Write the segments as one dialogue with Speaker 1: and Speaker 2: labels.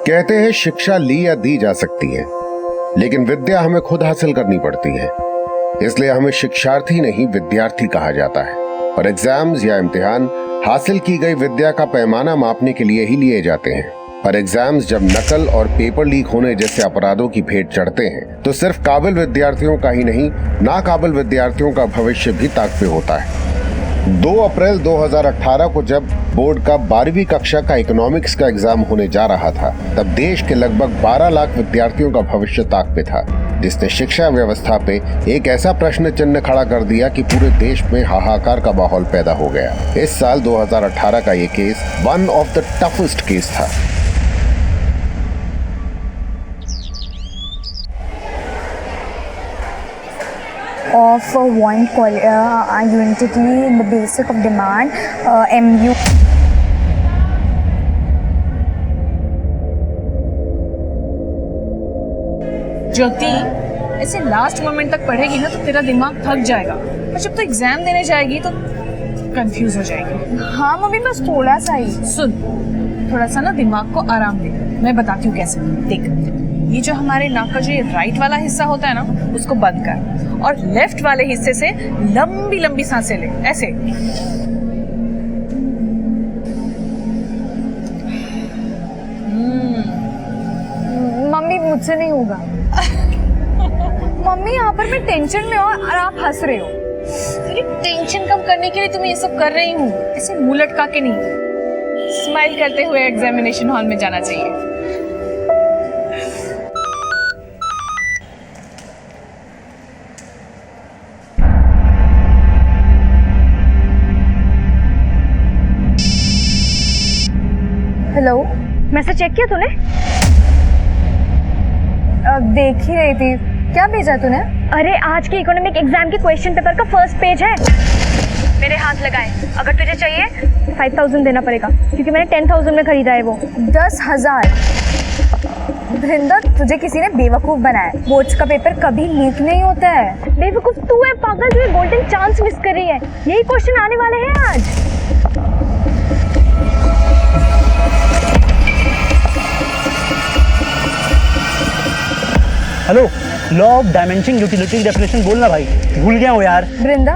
Speaker 1: कहते हैं शिक्षा ली या दी जा सकती है, लेकिन विद्या हमें खुद हासिल करनी पड़ती है। इसलिए हमें शिक्षार्थी नहीं विद्यार्थी कहा जाता है और एग्जाम्स या इम्तिहान हासिल की गई विद्या का पैमाना मापने के लिए ही लिए जाते हैं। पर एग्जाम्स जब नकल और पेपर लीक होने जैसे अपराधों की भेंट चढ़ते हैं तो सिर्फ काबिल विद्यार्थियों का ही नहीं, नाकाबिल विद्यार्थियों का भविष्य भी ताक पे होता है। 2 अप्रैल 2018 को जब बोर्ड का 12वीं कक्षा का इकोनॉमिक्स का एग्जाम होने जा रहा था, तब देश के लगभग 12 लाख विद्यार्थियों का भविष्य ताक पे था, जिसने शिक्षा व्यवस्था पे एक ऐसा प्रश्न चिन्ह खड़ा कर दिया कि पूरे देश में हाहाकार का माहौल पैदा हो गया। इस साल 2018 का ये case one of the toughest case था।
Speaker 2: Of one identity in the basic of demand, MU.
Speaker 3: ज्योति, ऐसे लास्ट मोमेंट तक पढ़ेगी ना तो तेरा दिमाग थक जाएगा और जब तो एग्जाम देने जाएगी तो कंफ्यूज हो जाएगी।
Speaker 2: हाँ मम्मी, बस थोड़ा सा ही।
Speaker 3: सुन, थोड़ा सा ना दिमाग को आराम दे, मैं बताती हूँ कैसे। देख, ये जो हमारे नाक का जो ये राइट वाला हिस्सा होता है ना, उसको बंद कर और लेफ्ट वाले हिस्से से लंबी लंबी सांसें ले, ऐसे।
Speaker 2: मम्मी मुझसे नहीं होगा। मम्मी यहाँ पर मैं टेंशन में हूँ और आप हंस रहे हो।
Speaker 3: तेरी टेंशन कम करने के लिए तुम्हें ये सब कर रही हूँ। ऐसे मुंह लटका के नहीं, स्माइल करते हुए एग्जामिनेशन हॉल में जाना चाहिए।
Speaker 2: हेलो,
Speaker 4: मैसेज चेक किया तूने?
Speaker 2: देख ही रही थी। क्या भेजा तूने?
Speaker 4: अरे आज के इकोनॉमिक एग्जाम के क्वेश्चन पेपर का फर्स्ट पेज है। मेरे हाथ लगाए, अगर तुझे चाहिए 5000 देना पड़ेगा क्योंकि मैंने 10,000 में खरीदा है वो।
Speaker 2: 10,000? वृंदा, तुझे किसी ने बेवकूफ बनाया। बोर्ड्स का पेपर कभी लीक नहीं होता है।
Speaker 4: बेवकूफ तू है पागल, जो ये गोल्डन चांस मिस कर रही है। यही क्वेश्चन आने वाले हैं आज।
Speaker 5: Hello, law of dimension utility definition बोलना भाई, भूल गया हूँ यार।
Speaker 2: वृंदा,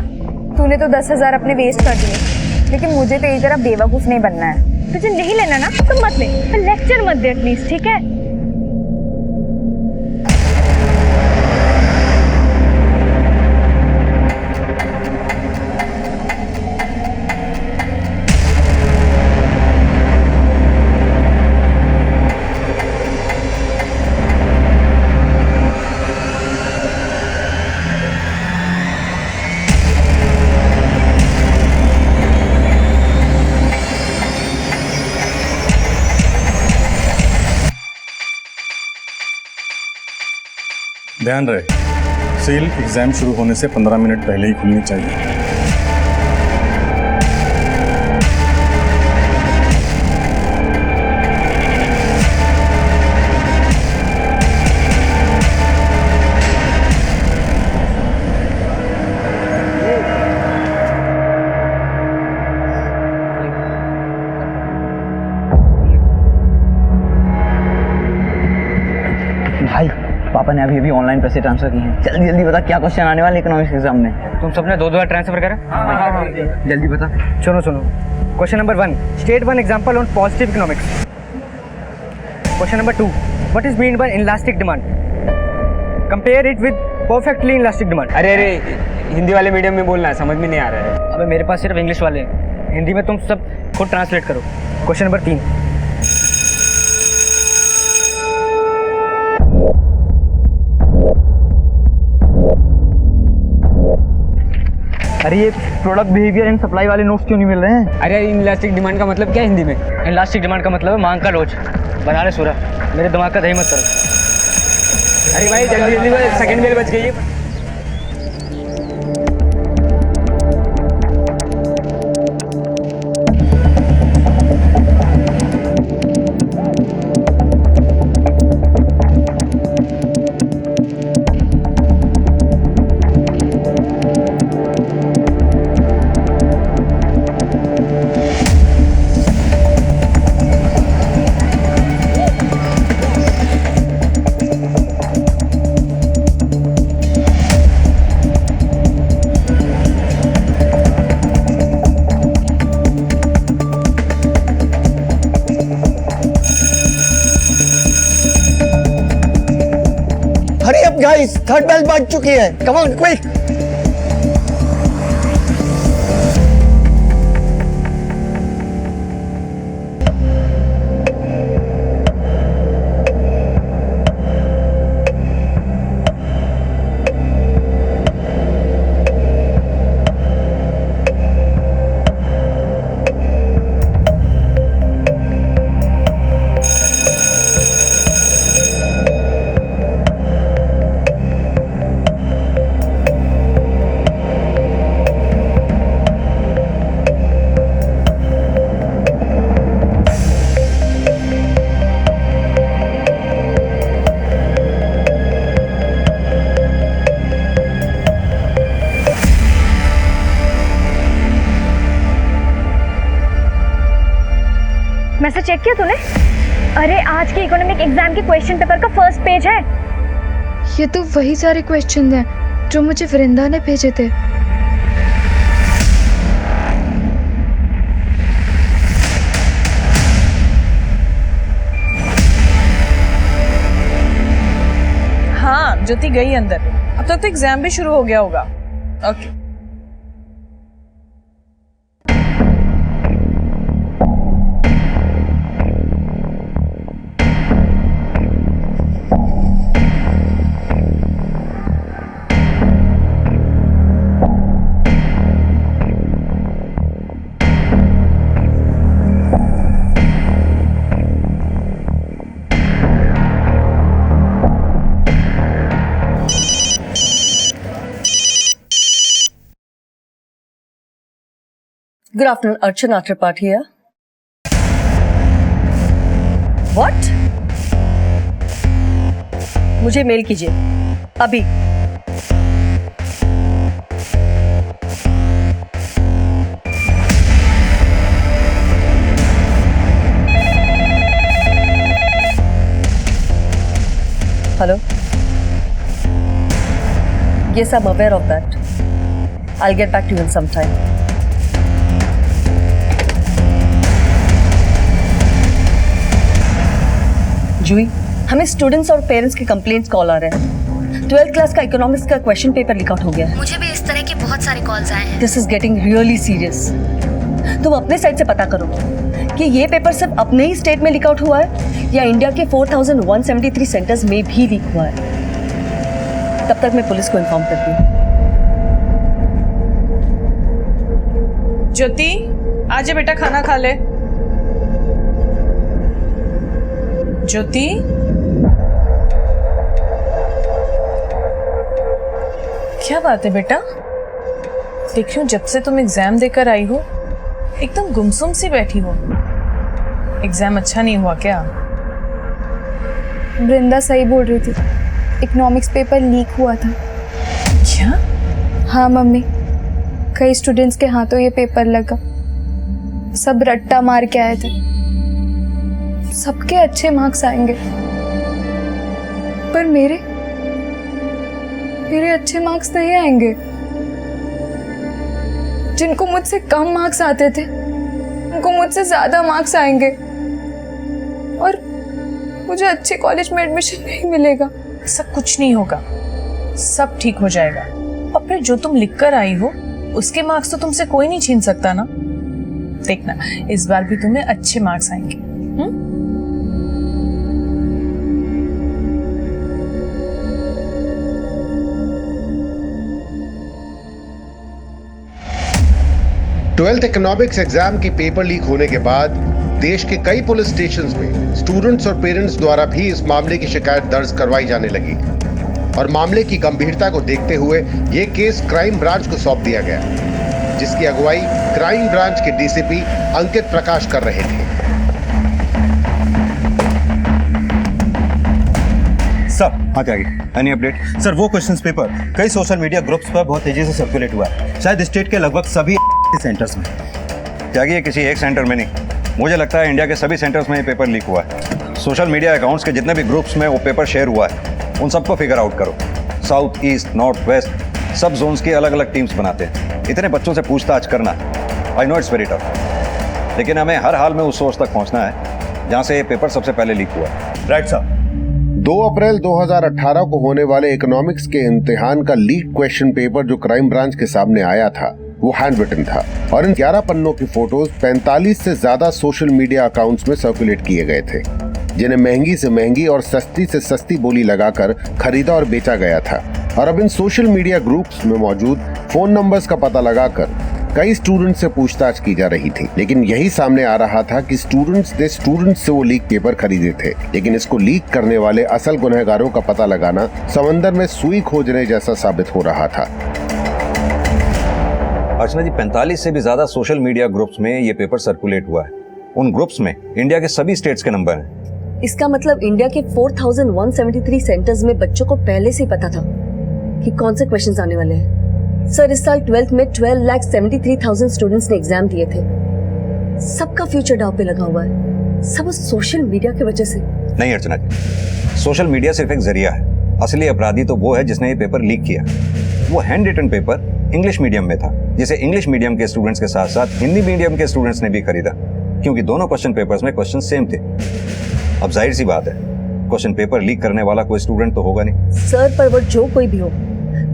Speaker 2: तूने तो 10,000 अपने वेस्ट कर दिए, लेकिन मुझे तेरी तरह बेवकूफ नहीं बनना है।
Speaker 4: तुझे नहीं लेना ना तो मत ले, लेक्चर मत दे एटलीस्ट, ठीक है?
Speaker 6: ध्यान रहे, सील एग्जाम शुरू होने से 15 मिनट पहले ही खुलनी चाहिए।
Speaker 5: भाई, पापा ने अभी ऑनलाइन पैसे ट्रांसफर किए हैं। जल्दी जल्दी बता, क्या क्वेश्चन आने वाले इकोनॉमिक्स एग्जाम में?
Speaker 7: तुम सबने 2 बार ट्रांसफर करा?
Speaker 5: हाँ। जल्दी बता।
Speaker 7: सुनो, question number 1, state 1 example on positive economics. Question number 2, what is mean by inelastic demand? Compare it with perfectly inelastic demand.
Speaker 8: अरे हिंदी वाले मीडियम में बोलना है, समझ में नहीं आ रहा है।
Speaker 7: अबे मेरे पास सिर्फ इंग्लिश वाले हैं, हिंदी में तुम सब खुद ट्रांसलेट करो। क्वेश्चन नंबर 3,
Speaker 5: अरे ये प्रोडक्ट बिहेवियर एंड सप्लाई वाले नोट्स क्यों नहीं मिल रहे हैं?
Speaker 8: अरे इनलास्टिक डिमांड का मतलब क्या है हिंदी में?
Speaker 7: इनलास्टिक डिमांड का मतलब है मांग का लोच। बना रहे सूरा, मेरे दिमाग का दही मत करो।
Speaker 8: अरे भाई जल्दी जल्दी, सेकंड बेल बज गई है।
Speaker 5: गाइस, थर्ड बेल बज चुकी है। Come on quick.
Speaker 4: Message check किया तूने? अरे आज के इकोनॉमिक एग्जाम के क्वेश्चन पेपर का फर्स्ट पेज है।
Speaker 2: ये तो वही सारे क्वेश्चन हैं जो मुझे वृंदा ने भेजे थे।
Speaker 3: हाँ, ज्योति गई अंदर। अब तक तो एग्जाम भी शुरू हो गया होगा। Okay.
Speaker 9: Good afternoon, Archana Tripathi here. What? मुझे मेल कीजिए अभी। Hello? Yes, I'm aware of that. I'll get back to you in some time. जूही, हमें स्टूडेंट्स और पेरेंट्स के कंप्लेंट्स कॉल आ रहे हैं। 12th क्लास का इकोनॉमिक्स का क्वेश्चन पेपर लीक आउट हो गया है।
Speaker 2: मुझे भी इस तरह के बहुत सारे कॉल्स आए हैं।
Speaker 9: This is getting really serious. तुम अपने साइड से पता करो कि ये पेपर सिर्फ अपने ही स्टेट में लीक आउट हुआ है या इंडिया के 4173 सेंटर्स में भी लीक हुआ है। तब तक मैं पुलिस को इन्फॉर्म करती हूँ।
Speaker 3: ज्योति, आजा बेटा, खाना खा ले। ज्योति, क्या बात है बेटा? देख रही हूँ जब से तुम एग्जाम देकर आई हो एकदम गुमसुम सी बैठी हो। एग्जाम अच्छा नहीं हुआ क्या?
Speaker 2: वृंदा सही बोल रही थी, इकोनॉमिक्स पेपर लीक हुआ था।
Speaker 3: क्या?
Speaker 2: हाँ मम्मी, कई स्टूडेंट्स के हाथों ये पेपर लगा। सब रट्टा मार के आए थे। सबके अच्छे मार्क्स आएंगे पर मेरे अच्छे मार्क्स नहीं आएंगे। जिनको मुझसे कम मार्क्स आते थे उनको मुझसे ज्यादा मार्क्स आएंगे और मुझे अच्छे कॉलेज में एडमिशन नहीं मिलेगा।
Speaker 3: सब कुछ नहीं होगा, सब ठीक हो जाएगा। और फिर जो तुम लिख कर आई हो उसके मार्क्स तो तुमसे कोई नहीं छीन सकता ना। देखना, इस बार भी तुम्हें अच्छे मार्क्स आएंगे।
Speaker 1: 12th इकोनॉमिक्स एग्जाम की पेपर लीक होने के बाद देश के कई पुलिस स्टेशंस में स्टूडेंट्स और पेरेंट्स द्वारा भी इस मामले की शिकायत दर्ज करवाई जाने लगी और मामले की गंभीरता को देखते हुए ये केस क्राइम ब्रांच को सौंप दिया गया, जिसकी अगुवाई क्राइम ब्रांच के डीसीपी अंकित प्रकाश कर रहे थे।
Speaker 10: सर आगे एनी अपडेट? सर वो क्वेश्चंस पेपर कई सोशल मीडिया ग्रुप्स पर बहुत तेजी से सर्कुलेट हुआ है, शायद स्टेट के लगभग सभी सेंटर्स में।
Speaker 11: त्यागी ये किसी एक सेंटर में नहीं, मुझे लगता है इंडिया के सभी सेंटर्स में ये पेपर लीक हुआ है। सोशल मीडिया अकाउंट्स के जितने भी ग्रुप्स में वो पेपर शेयर हुआ है उन सबको फिगर आउट करो। साउथ, ईस्ट, नॉर्थ, वेस्ट सब जोन्स की अलग अलग टीम्स बनाते हैं। इतने बच्चों से पूछताछ करना, I know it's very tough, लेकिन हमें हर हाल में उस सोर्स तक पहुंचना है जहां से ये पेपर सबसे पहले लीक हुआ है।
Speaker 10: राइट साहब,
Speaker 1: 2 अप्रैल 2018 को होने वाले इकोनॉमिक्स के इम्तिहान का लीक क्वेश्चन पेपर जो क्राइम ब्रांच के सामने आया था वो हैंड रिटन था और इन 11 पन्नों की फोटोज 45 से ज्यादा सोशल मीडिया अकाउंट्स में सर्कुलेट किए गए थे, जिन्हें महंगी से महंगी और सस्ती से सस्ती बोली लगाकर खरीदा और बेचा गया था। और अब इन सोशल मीडिया ग्रुप्स में मौजूद फोन नंबर्स का पता लगाकर कई स्टूडेंट्स से पूछताछ की जा रही थी, लेकिन यही सामने आ रहा था कि स्टूडेंट्स ने स्टूडेंट्स से वो लीक पेपर खरीदे थे, लेकिन इसको लीक करने वाले असल गुनहगारों का पता लगाना समंदर में सुई खोजने जैसा साबित हो रहा था।
Speaker 11: अर्चना जी, 45 से भी ज्यादा सोशल मीडिया ग्रुप्स में ये पेपर सर्कुलेट हुआ है। उन ग्रुप्स में इंडिया के सभी स्टेट्स के नंबर हैं।
Speaker 9: इसका मतलब इंडिया के 4173 सेंटर्स में बच्चों को पहले से ही पता था कि कौन से क्वेश्चंस आने वाले हैं। सर, इस साल 12th में 12,73,000 स्टूडेंट्स ने एग्जाम दिए थे। सबका फ्यूचर दांव पे लगा हुआ है, सब उस सोशल मीडिया की वजह से।
Speaker 11: नहीं अर्चना जी, सोशल मीडिया सिर्फ एक जरिया है। असली अपराधी तो वो है जिसने ये पेपर लीक किया। वो handwritten paper English medium में था, जिसे इंग्लिश मीडियम के स्टूडेंट्स के साथ साथ हिंदी मीडियम के स्टूडेंट्स ने भी खरीदा, क्योंकि दोनों क्वेश्चन पेपर्स में क्वेश्चन सेम थे। अब जाहिर सी बात है, क्वेश्चन पेपर लीक करने वाला कोई स्टूडेंट तो होगा नहीं।
Speaker 9: सर, पर वो जो कोई भी हो,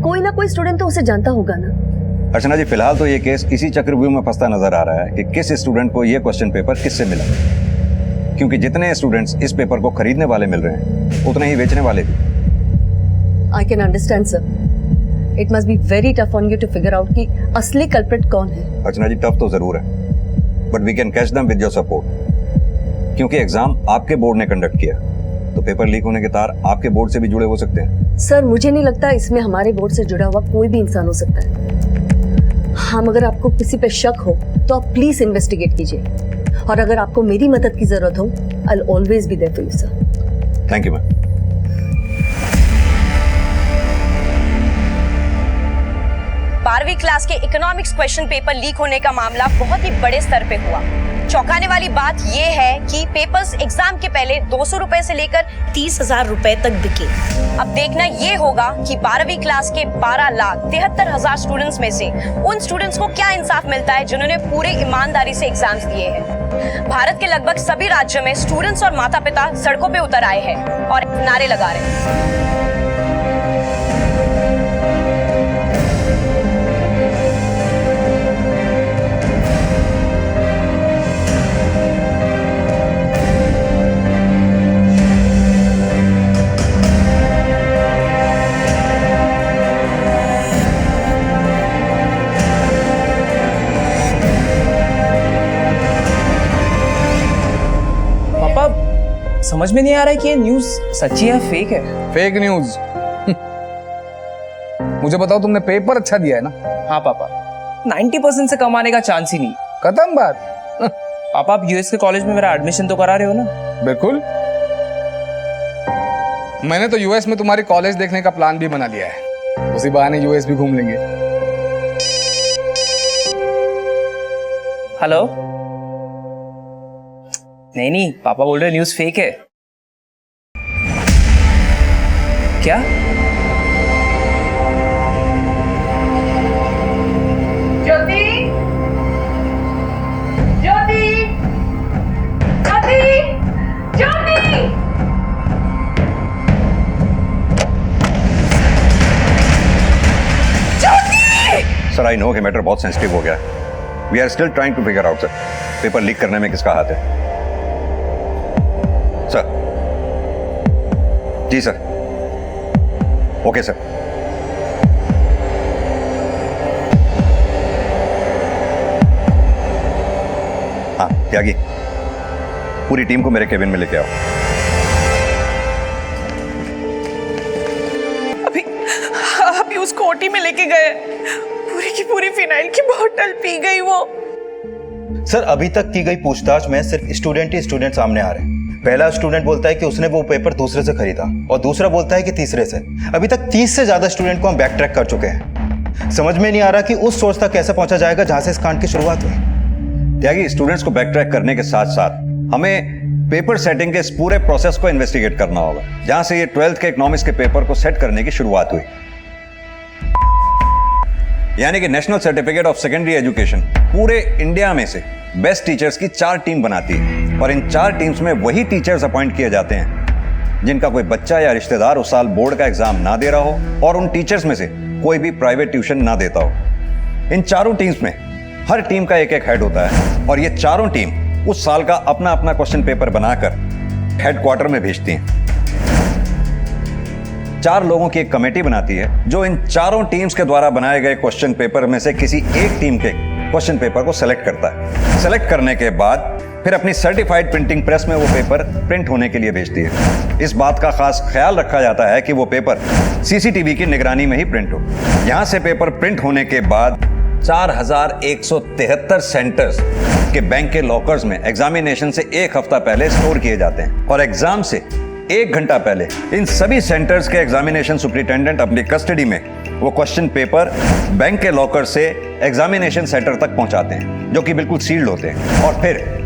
Speaker 9: कोई ना कोई स्टूडेंट तो उसे जानता होगा ना।
Speaker 11: अर्चना जी, फिलहाल तो ये केस इसी चक्रव्यूह में फंसता नजर आ रहा है कि किस स्टूडेंट को ये क्वेश्चन पेपर किससे मिला, क्योंकि जितने स्टूडेंट्स इस पेपर को खरीदने वाले मिल रहे हैं उतने ही बेचने वाले भी।
Speaker 9: I can understand sir, it must be very tough on you to figure out कि असली कल्प्रिट कौन है।
Speaker 11: अर्चना जी, टफ तो जरूर है, but we can catch them with your support, क्योंकि एग्जाम आपके बोर्ड ने कंडक्ट किया, तो पेपर लीक होने के तार आपके बोर्ड से भी जुड़े हो सकते हैं।
Speaker 9: सर, मुझे नहीं लगता इसमें हमारे बोर्ड से जुड़ा हुआ कोई भी इंसान हो सकता है। हाँ, अगर आपको किसी पे शक हो तो आप प्लीज इन्वेस्टिगेट कीजिए, और अगर आपको मेरी मदद की जरूरत हो, I will always be there for you sir.
Speaker 11: Thank you ma'am.
Speaker 12: 12वीं क्लास के इकोनॉमिक्स क्वेश्चन पेपर लीक होने का मामला बहुत ही बड़े स्तर पे हुआ। चौंकाने वाली बात यह है कि पेपर्स एग्जाम के पहले 200 रुपए से लेकर 30,000 रुपए तक बिके। अब देखना यह होगा कि 12वीं क्लास के 12,73,000 स्टूडेंट्स में से उन स्टूडेंट्स को क्या इंसाफ मिलता है जिन्होंने पूरे ईमानदारी से एग्जाम्स दिए हैं। भारत के लगभग सभी राज्यों में स्टूडेंट्स और माता पिता सड़कों पे उतर आए हैं और नारे लगा रहे हैं।
Speaker 13: समझ में नहीं आ रहा है कि ये न्यूज़ सच्ची है फेक है।
Speaker 14: Fake news? मुझे बताओ, तुमने पेपर अच्छा दिया है ना?
Speaker 13: हाँ पापा, 90% से कमाने का चांस ही नहीं।
Speaker 14: खत्म बात।
Speaker 13: पापा, आप यूएस के कॉलेज में मेरा एडमिशन तो करा रहे हो ना?
Speaker 14: बिल्कुल। मैंने तो यूएस में तुम्हारी कॉलेज देखने का प्लान भी बना लिया है, उसी बहाने यूएस भी घूम लेंगे।
Speaker 13: हेलो? नहीं, पापा बोल रहे न्यूज़ फेक है। क्या?
Speaker 3: Jyoti, Jyoti, Jyoti, Jyoti.
Speaker 11: Sir, I know कि मैटर बहुत सेंसिटिव हो गया है। We are still trying to figure out sir, paper leak करने में किसका हाथ है। Sir ji sir, okay sir. हाँ त्यागी, पूरी टीम को मेरे केबिन में लेके आओ।
Speaker 3: अभी उसको ओटी में लेके गए, पूरी की पूरी फिनाइल की बोतल पी गई वो।
Speaker 10: सर, अभी तक की गई पूछताछ में सिर्फ स्टूडेंट ही स्टूडेंट सामने आ रहे हैं। पहला स्टूडेंट बोलता है कि उसने वो पेपर दूसरे से खरीदा, और दूसरा बोलता है कि तीसरे से। अभी तक 30 से ज्यादा स्टूडेंट को हम बैक ट्रैक कर चुके हैं। समझ में नहीं आ रहा कि उस सोर्स तक कैसे पहुंचा जाएगा जहां से इस कांड की शुरुआत हुई।
Speaker 11: त्यागी, स्टूडेंट्स को बैक ट्रैक करने के साथ साथ हमें पेपर सेटिंग के इस पूरे प्रोसेस को इन्वेस्टिगेट करना होगा, जहां से ये 12th के इकोनॉमिक्स के पेपर को सेट करने की शुरुआत हुई। यानी कि national certificate of secondary education पूरे इंडिया में से बेस्ट टीचर्स की 4 टीम बनाती है, और इन 4 टीम्स में वही टीचर्स अपॉइंट किए जाते हैं जिनका कोई बच्चा या रिश्तेदार उस साल बोर्ड का एग्जाम ना दे रहा हो और उन टीचर्स में से कोई भी प्राइवेट ट्यूशन ना देता हो। इन चारों टीम्स में हर टीम का एक एक हेड होता है और ये चारों टीम उस साल का अपना अपना क्वेश्चन पेपर बनाकर हेडक्वार्टर में भेजती हैं। 4 लोगों की एक कमेटी बनाती है जो इन चारों टीम्स के द्वारा बनाए गए क्वेश्चन पेपर में से किसी एक टीम के क्वेश्चन पेपर को सेलेक्ट करता है। सेलेक्ट करने के बाद फिर अपनी सर्टिफाइड प्रिंटिंग प्रेस में वो पेपर प्रिंट होने के लिए भेजती है। इस बात का खास ख्याल रखा जाता है कि वो पेपर सीसीटीवी की निगरानी में ही प्रिंट हो। यहां से पेपर प्रिंट होने के बाद 4173 सेंटर्स के बैंक के लॉकर्स में एग्जामिनेशन से 1 हफ्ता पहले स्टोर किए जाते हैं और एग्जाम से 1 घंटा पहले इन सभी सेंटर्स के एग्जामिनेशन सुपरिटेंडेंट अपनी कस्टडी में वो क्वेश्चन पेपर बैंक के लॉकर से एग्जामिनेशन सेंटर तक पहुंचाते हैं, जो कि बिल्कुल सील्ड होते हैं। और फिर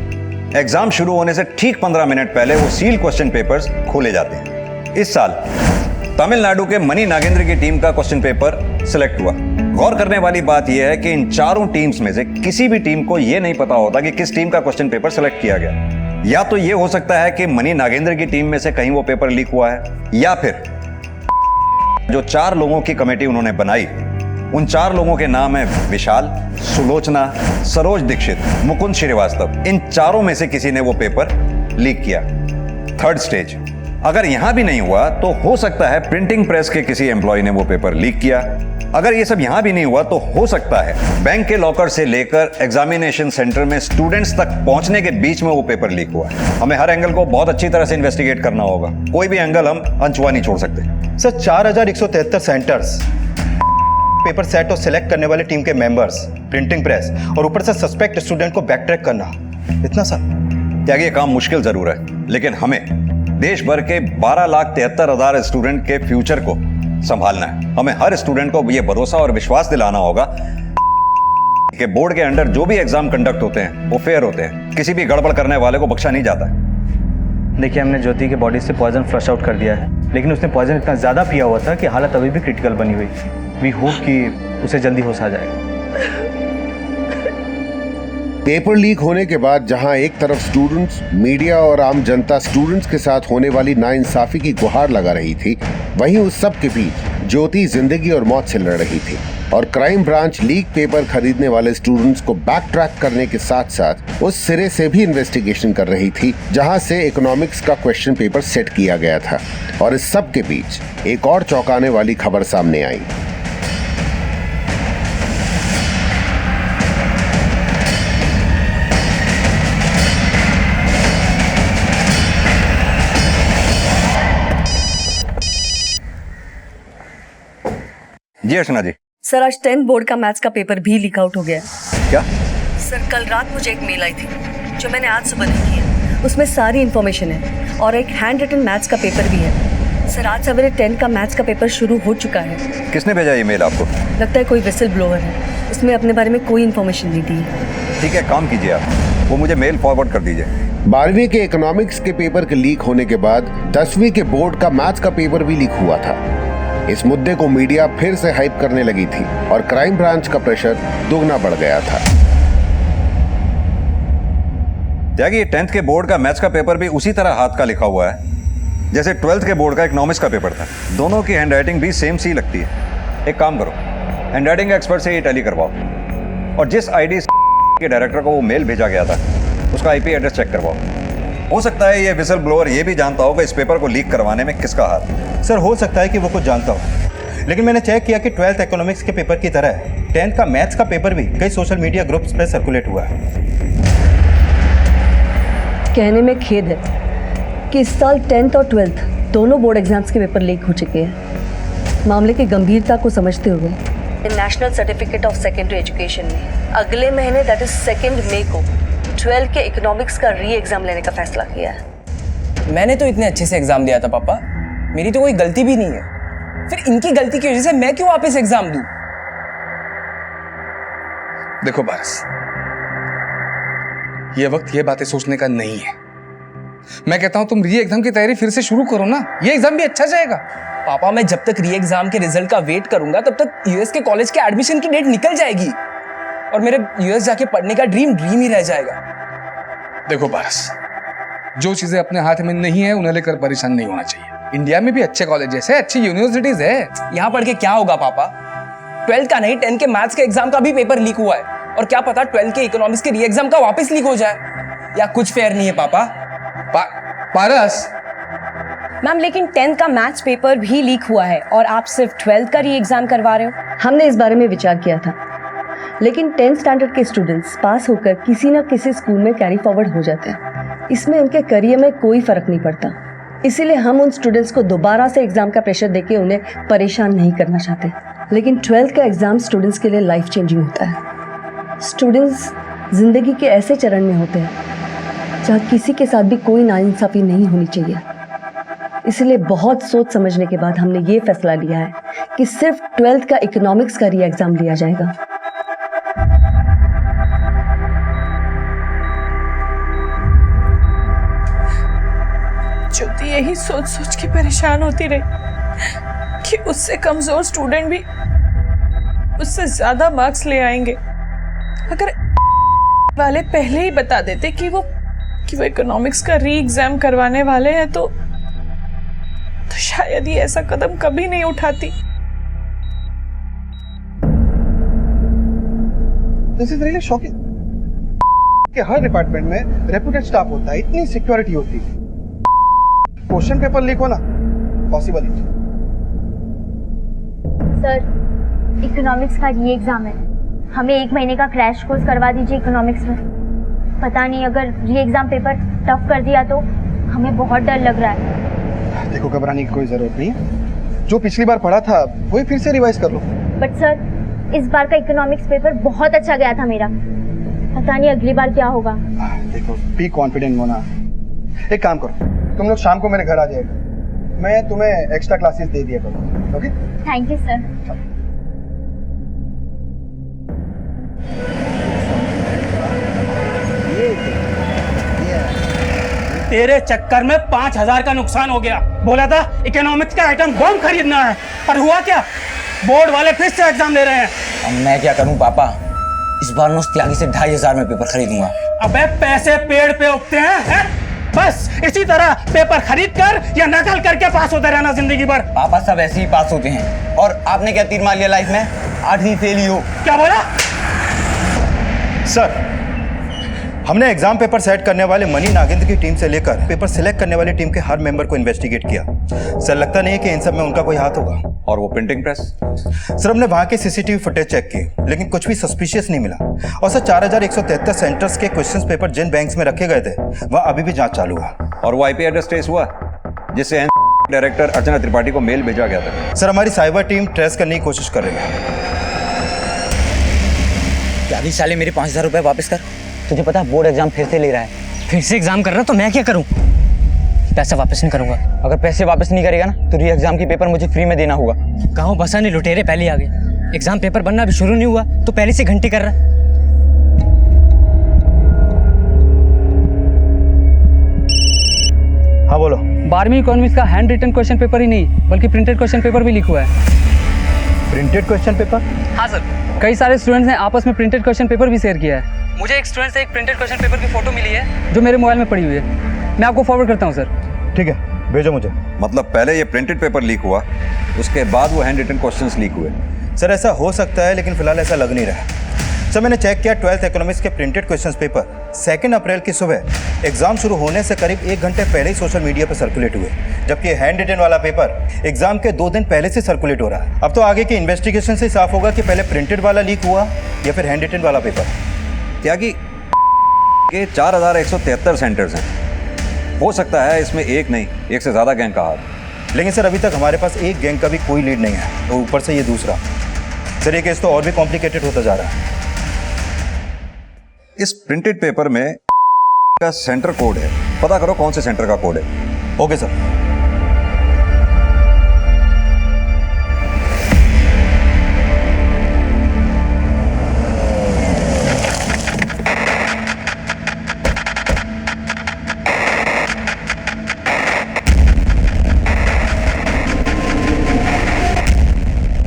Speaker 11: एग्जाम शुरू होने से ठीक 15 मिनट पहले वो सील क्वेश्चन पेपर्स खोले जाते हैं। इस साल तमिलनाडु के मनी नागेंद्र की टीम का क्वेश्चन पेपर सिलेक्ट हुआ। गौर करने वाली बात यह है कि इन चारों टीम्स में से किसी भी टीम को यह नहीं पता होता कि किस टीम का क्वेश्चन पेपर सिलेक्ट किया गया। या तो यह हो सकता है कि मनी नागेंद्र की टीम में से कहीं वो पेपर लीक हुआ है, या फिर जो 4 लोगों की कमेटी उन्होंने बनाई उन 4 लोगों के नाम है विशाल, सुलोचना, सरोज दीक्षित, मुकुंद श्रीवास्तव। इन चारों में से किसी ने वो पेपर लीक किया। थर्ड स्टेज, अगर यहां भी नहीं हुआ तो हो सकता है प्रिंटिंग प्रेस के किसी एम्प्लॉय ने वो पेपर लीक किया। अगर ये सब यहां भी नहीं हुआ तो हो सकता है बैंक के लॉकर से लेकर एग्जामिनेशन सेंटर में स्टूडेंट्स तक पहुंचने के बीच में वो पेपर लीक हुआ। हमें हर एंगल को बहुत अच्छी तरह से इन्वेस्टिगेट करना होगा, कोई भी एंगल हम अनछुआ नहीं छोड़ सकते।
Speaker 10: सर 4173 सेंटर्स, पेपर सेट और सिलेक्ट करने वाले टीम के मेंबर्स, प्रिंटिंग प्रेस और ऊपर से सस्पेक्ट स्टूडेंट को बैक ट्रैक करना, इतना सब।
Speaker 11: त्याग ये काम मुश्किल जरूर है, लेकिन हमें देश भर के 12,73,000 स्टूडेंट के फ्यूचर को संभालना है। हमें हर स्टूडेंट को ये भरोसा और विश्वास दिलाना होगा कि बोर्ड के अंडर जो भी एग्जाम कंडक्ट होते हैं वो फेयर होते हैं, किसी भी गड़बड़ करने वाले को बख्शा नहीं जाता।
Speaker 5: देखिए, हमने ज्योति के बॉडी से पॉइजन फ्लश आउट कर दिया है, लेकिन उसने पॉइजन इतना ज़्यादा पिया हुआ था कि हालत अभी भी क्रिटिकल बनी हुई। वी होप कि उसे जल्दी होश आ जाएगा।
Speaker 1: पेपर लीक होने के बाद जहां एक तरफ स्टूडेंट्स, मीडिया और आम जनता स्टूडेंट्स के साथ होने वाली नाइंसाफी की गुहार लगा रही थी, वहीं उस सब के बीच ज्योति जिंदगी और मौत से लड़ रही थी और क्राइम ब्रांच लीक पेपर खरीदने वाले स्टूडेंट्स को बैक ट्रैक करने के साथ साथ उस सिरे से भी इन्वेस्टिगेशन कर रही थी जहां से इकोनॉमिक्स का क्वेश्चन पेपर सेट किया गया था। और इस सब के बीच एक और चौंकाने वाली खबर सामने आई।
Speaker 11: जी अर्चना जी।
Speaker 9: सर, आज 10th बोर्ड का मैथ्स का पेपर भी लीक आउट हो गया।
Speaker 11: क्या?
Speaker 9: सर, कल रात मुझे एक मेल आई थी जो मैंने आज सुबह देखी है। उसमें सारी इन्फॉर्मेशन है और एक हैंड रिटन मैथ्स का पेपर भी है। सर, आज सवेरे 10 का मैथ्स का पेपर शुरू हो चुका है।
Speaker 11: किसने भेजा ये मेल आपको?
Speaker 9: लगता है कोई विसल ब्लोअर है, उसमें अपने बारे में कोई इन्फॉर्मेशन नहीं दी है।
Speaker 11: ठीक है, काम कीजिए आप, वो मुझे मेल फॉरवर्ड कर दीजिए।
Speaker 1: 12वीं के इकोनॉमिक्स के पेपर के लीक होने के बाद 10वीं के बोर्ड का मैथ्स का पेपर भी लीक हुआ था। इस मुद्दे को मीडिया फिर से हाइप करने लगी थी और क्राइम ब्रांच का प्रेशर दुगना बढ़ गया था।
Speaker 11: त्यागी, 10th के बोर्ड का मैथ्स का पेपर भी उसी तरह हाथ का लिखा हुआ है जैसे 12th के बोर्ड का इकोनॉमिक्स का पेपर था। दोनों की हैंडराइटिंग भी सेम सी लगती है। एक काम करो, हैंडराइटिंग एक्सपर्ट से ये टैली करवाओ और जिस आईडी के डायरेक्टर को वो मेल भेजा गया था उसका आईपी एड्रेस चेक करवाओ। हो सकता है ये विसल ब्लोअर ये भी जानता होगा इस पेपर को लीक करवाने में किसका हाथ है।
Speaker 10: सर, हो सकता है कि वो कुछ जानता हो, लेकिन मैंने चेक किया कि 12th इकोनॉमिक्स के पेपर की तरह 10th का मैथ्स का पेपर भी कई सोशल मीडिया ग्रुप्स पर सर्कुलेट हुआ है।
Speaker 9: कहने में खेद है कि इस साल 10th और 12th दोनों बोर्ड एग्जाम्स के पेपर लीक हो चुके हैं। मामले की गंभीरता को समझते हुए national certificate of secondary education ने अगले महीने दैट इज 2 मई को 12 के इकोनॉमिक्स का री एग्जाम लेने का फैसला किया है।
Speaker 13: मैंने तो इतने अच्छे से एग्जाम दिया था पापा, मेरी तो कोई गलती भी नहीं है। फिर इनकी गलती की वजह से मैं क्यों वापस एग्जाम दूं?
Speaker 14: देखो पारस, ये वक्त ये बातें सोचने का नहीं है। मैं कहता हूं तुम री एग्जाम की तैयारी फिर से शुरू करो ना, ये एग्जाम भी अच्छा जाएगा।
Speaker 13: पापा, मैं जब तक री एग्जाम के रिजल्ट का वेट करूंगा तब तक यूएस के कॉलेज के एडमिशन की डेट निकल जाएगी और मेरे यूएस जाके पढ़ने का ड्रीम ही रह जाएगा।
Speaker 14: देखो पारस, जो चीजें अपने हाथ में नहीं है उन्हें लेकर परेशान नहीं होना चाहिए। इंडिया में भी अच्छे कॉलेजेस है, अच्छी यूनिवर्सिटीज है।
Speaker 13: यहाँ पढ़ के क्या होगा पापा? 12th का नहीं, 10th के मैथ्स के एग्जाम का भी पेपर लीक हुआ है, और क्या पता 12th के इकोनॉमिक्स के री एग्जाम का वापस लीक हो जाए। या कुछ फेयर नहीं है पापा।
Speaker 14: पारस,
Speaker 12: मैम लेकिन 10th का मैथ्स पेपर भी लीक हुआ है और आप सिर्फ 12th का री एग्जाम करवा रहे हो।
Speaker 9: हमने इस बारे में विचार किया था, लेकिन 10th स्टैंडर्ड के स्टूडेंट्स पास होकर किसी न किसी स्कूल में कैरी फॉरवर्ड हो जाते हैं। इसमें उनके करियर में कोई फर्क नहीं पड़ता। इसीलिए हम उन स्टूडेंट्स को दोबारा से एग्जाम का प्रेशर देके उन्हें परेशान नहीं करना चाहते। लेकिन 12th का एग्जाम स्टूडेंट्स के लिए लाइफ चेंजिंग होता है। स्टूडेंट्स जिंदगी के ऐसे चरण में होते हैं जहाँ किसी के साथ भी कोई नाइंसाफी नहीं होनी चाहिए। इसलिए बहुत सोच समझने के बाद हमने ये फैसला लिया है कि सिर्फ 12th का इकोनॉमिक्स का री एग्जाम लिया जाएगा।
Speaker 3: ज्योति यही सोच सोच के परेशान होती रही कि उससे कमजोर स्टूडेंट भी उससे ज्यादा मार्क्स ले आएंगे। अगर वाले पहले ही बता देते कि वो इकोनॉमिक्स का री एग्जाम करवाने वाले हैं तो शायद ये ऐसा कदम कभी नहीं उठाती।
Speaker 15: दिस इज रियली शॉकिंग कि हर डिपार्टमेंट में रेप्यूटेड स्टाफ होता है, इतनी सिक्योरिटी होती है, क्वेश्चन पेपर लीक होना पॉसिबल ही।
Speaker 4: सर इकोनॉमिक्स का री एग्जाम है, हमें 1 महीने का क्रैश कोर्स करवा दीजिए इकोनॉमिक्स में। पता नहीं अगर री एग्जाम पेपर टफ कर दिया तो हमें बहुत डर लग रहा है।
Speaker 15: देखो घबराने की कोई जरूरत नहीं है, जो पिछली बार पढ़ा था वही फिर से रिवाइज कर लो।
Speaker 4: बट सर इस बार का इकोनॉमिक्स पेपर बहुत अच्छा गया था मेरा, पता नहीं अगली बार क्या होगा।
Speaker 15: देखो बी कॉन्फिडेंट होना। एक काम करो, तुम लोग शाम को मेरे घर आ जाएगा, मैं तुम्हें एक्स्ट्रा क्लासेस दे दिया करूँगा। Okay
Speaker 4: thank you sir.
Speaker 16: तेरे चक्कर में 5,000 का नुकसान हो गया। बोला था इकोनॉमिक्स का आइटम बम खरीदना है, पर हुआ क्या? बोर्ड वाले फिर से एग्जाम ले रहे हैं।
Speaker 13: अब मैं क्या करूं पापा? इस बार मैं उस त्यागी से 2,500 में पेपर खरीदूंगा।
Speaker 16: अबे पैसे पेड़ पे उगते हैं? बस इसी तरह पेपर खरीद कर या नकल करके पास होते रहना जिंदगी भर।
Speaker 13: पापा सब ऐसे ही पास होते हैं, और आपने क्या तीर मार लिया लाइफ में? 8वीं फेल ही हो।
Speaker 16: क्या बोला?
Speaker 10: सर, हमने एग्जाम पेपर सेट करने वाले मनी नागेंद्र की टीम से लेकर पेपर सिलेक्ट करने वाली टीम के हर मेंबर को इन्वेस्टिगेट किया। सर लगता नहीं कि इन सब में उनका कोई हाथ होगा।
Speaker 11: और वो प्रिंटिंग प्रेस?
Speaker 10: सर हमने वहां के सीसीटीवी फुटेज चेक की, लेकिन कुछ भी सस्पिशियस नहीं मिला। और सर 4173 सेंटर्स के क्वेश्चन पेपर जिन बैंक्स में रखे गए थे वह अभी भी जांच चालू है।
Speaker 11: और वो आईपी एड्रेस ट्रेस हुआ जिससे डायरेक्टर अर्चना त्रिपाठी को मेल भेजा गया था?
Speaker 10: सर हमारी साइबर टीम ट्रेस करने की कोशिश कर रही है।
Speaker 13: त्यागी साले मेरे 5,000 रुपए वापस कर। तुझे पता है बोर्ड एग्जाम फिर से ले रहा है। फिर से एग्जाम कर रहा है तो मैं क्या करूं? पैसा वापस नहीं करूंगा। अगर पैसे वापस नहीं करेगा ना तो री एग्जाम की पेपर मुझे फ्री में देना होगा। गाँव बसा नहीं, लुटेरे पहले आ गए। एग्जाम पेपर बनना अभी शुरू नहीं हुआ तो पहले से घंटी कर रहा है।
Speaker 10: हाँ बोलो।
Speaker 7: 12वीं इकोनॉमिक्स का हैंड रिटन क्वेश्चन पेपर ही नहीं बल्कि प्रिंटेड क्वेश्चन पेपर भी लीक हुआ है।
Speaker 10: Printed question paper?
Speaker 7: हाँ सर, कई सारे स्टूडेंट्स ने आपस में प्रिंटेड क्वेश्चन पेपर भी शेयर किया है। मुझे एक स्टूडेंट से एक प्रिंटेड क्वेश्चन पेपर की फोटो मिली है जो मेरे मोबाइल में पड़ी हुई है। मैं आपको फॉरवर्ड करता हूँ सर।
Speaker 10: ठीक है, भेजो मुझे।
Speaker 11: मतलब पहले ये प्रिंटेड पेपर लीक हुआ, उसके बाद वो हैंड रिटन क्वेश्चंस लीक हुए?
Speaker 10: सर ऐसा हो सकता है, लेकिन फिलहाल ऐसा लग नहीं रहा। सर मैंने चेक किया 12th इकोनॉमिक्स के प्रिंटेड क्वेश्चंस पेपर 2 अप्रैल की सुबह एग्जाम शुरू होने से करीब 1 घंटे पहले ही सोशल मीडिया पर सर्कुलेट हुए, जबकि हैंड रिटन वाला पेपर एग्जाम के 2 दिन पहले से सर्कुलेट हो रहा है। अब तो आगे की इन्वेस्टिगेशन से साफ होगा कि पहले प्रिंटेड वाला लीक हुआ या फिर हैंड रिटन वाला पेपर।
Speaker 11: त्यागी के 4173 सेंटर्स हैं, हो सकता है इसमें एक नहीं 1 से ज़्यादा गैंग का हाथ।
Speaker 10: लेकिन सर अभी तक हमारे पास एक गैंग का भी कोई लीड नहीं है, और ऊपर से ये दूसरा। सर ये केस तो और भी कॉम्प्लिकेटेड होता जा रहा है।
Speaker 11: इस प्रिंटेड पेपर में का सेंटर कोड है, पता करो कौन से सेंटर का कोड है।
Speaker 10: Okay sir.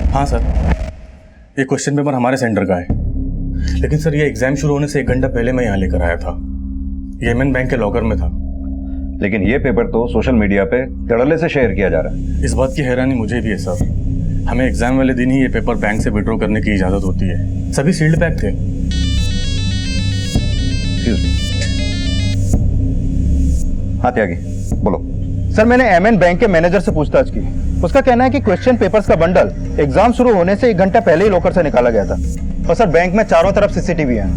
Speaker 6: हाँ सर, ये क्वेश्चन पेपर हमारे सेंटर का है, लेकिन सर ये एग्जाम शुरू होने से 1 घंटा पहले मैं यहाँ लेकर आया था। येमेन बैंक के लॉकर में था।
Speaker 11: लेकिन ये पेपर तो सोशल मीडिया पे धड़ल्ले से शेयर किया जा रहा है।
Speaker 6: इस बात की हैरानी मुझे भी है सर। हमें एग्जाम वाले दिन ही ये पेपर बैंक से विड्रॉ करने की इजाजत होती है। सभी सील्ड पैक थे।
Speaker 10: हाँ त्यागी, बोलो। सर, मैंने एमएन बैंक के मैनेजर से पूछताछ की। उसका कहना है कि क्वेश्चन पेपर्स का बंडल एग्जाम शुरू होने से 1 घंटा पहले ही लॉकर से निकाला गया था। और सर, बैंक में चारों तरफ सीसीटीवी है,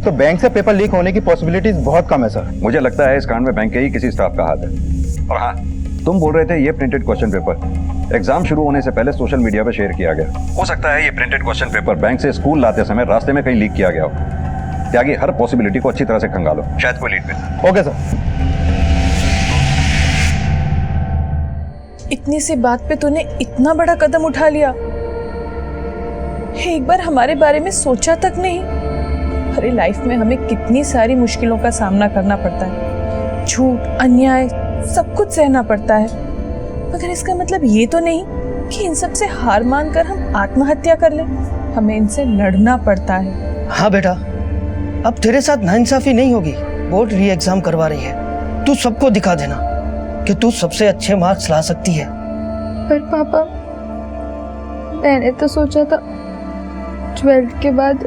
Speaker 10: तो बैंक से पेपर लीक होने की पॉसिबिलिटीज बहुत कम है सर।
Speaker 11: मुझे लगता है इस कांड में बैंक के ही किसी स्टाफ का हाथ है। और हाँ, तुम बोल रहे थे ये प्रिंटेड क्वेश्चन पेपर एग्जाम शुरू होने से पहले सोशल मीडिया पर शेयर किया गया। हो सकता है ये प्रिंटेड क्वेश्चन पेपर बैंक से स्कूल लाते समय रास्ते में कहीं लीक किया गया हो। त्यागी, हर पॉसिबिलिटी को अच्छी तरह से खंगालो, शायद कोई लीड मिले।
Speaker 10: Okay sir.
Speaker 3: इतनी सी बात पे तूने इतना बड़ा कदम उठा लिया? एक बार हमारे बारे में सोचा तक नहीं? अरे लाइफ में हमें कितनी सारी मुश्किलों का सामना करना पड़ता है, झूठ, अन्याय, सब कुछ सहना पड़ता है, मगर इसका मतलब ये तो नहीं कि इन सब से हार मानकर हम आत्महत्या कर लें। हमें इनसे लड़ना पड़ता है।
Speaker 17: हाँ बेटा, अब तेरे साथ नाइंसाफी नहीं होगी। बोर्ड री एग्जाम करवा रही है, तू सबको दिखा देना कि तू सबसे अच्छे मार्क्स ला सकती है।
Speaker 2: पर पापा, मैंने तो सोचा था 12th के बाद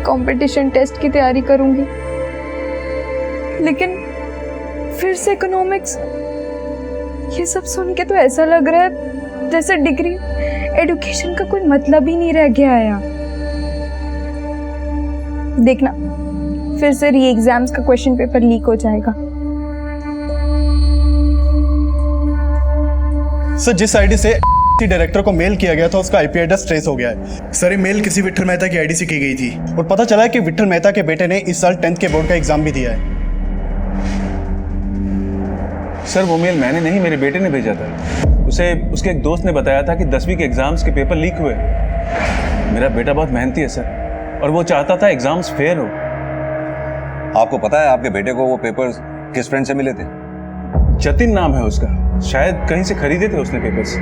Speaker 2: कंपटीशन टेस्ट की तैयारी करूंगी, लेकिन फिर से इकोनॉमिक्स। ये सब सुन के तो ऐसा लग रहा है जैसे डिग्री, एजुकेशन का कोई मतलब ही नहीं रह गया है यार। देखना, फिर से री एग्जाम्स का क्वेश्चन पेपर लीक हो जाएगा।
Speaker 15: सर, जिस आईडी से डायरेक्टर को मेल किया गया था उसका आईपी एड्रेस ट्रेस हो गया है। सर, ये मेल किसी विट्ठल मेहता की आईडी से की गई थी और पता चला है कि विट्ठल मेहता के बेटे ने इस साल 10th के बोर्ड का एग्जाम भी दिया है।
Speaker 18: सर, वो मेल मैंने नहीं, मेरे बेटे ने भेजा था। उसे उसके एक दोस्त ने बताया था कि 10वीं के एग्जाम्स के पेपर लीक हुए। मेरा बेटा बहुत मेहनती है सर, और वो चाहता था एग्जाम्स फेयर हो।
Speaker 11: आपको पता है आपके बेटे को वो पेपर्स किस फ्रेंड से मिले थे?
Speaker 18: जतिन नाम है उसका, शायद कहीं से खरीदे थे उसने पेपर्स,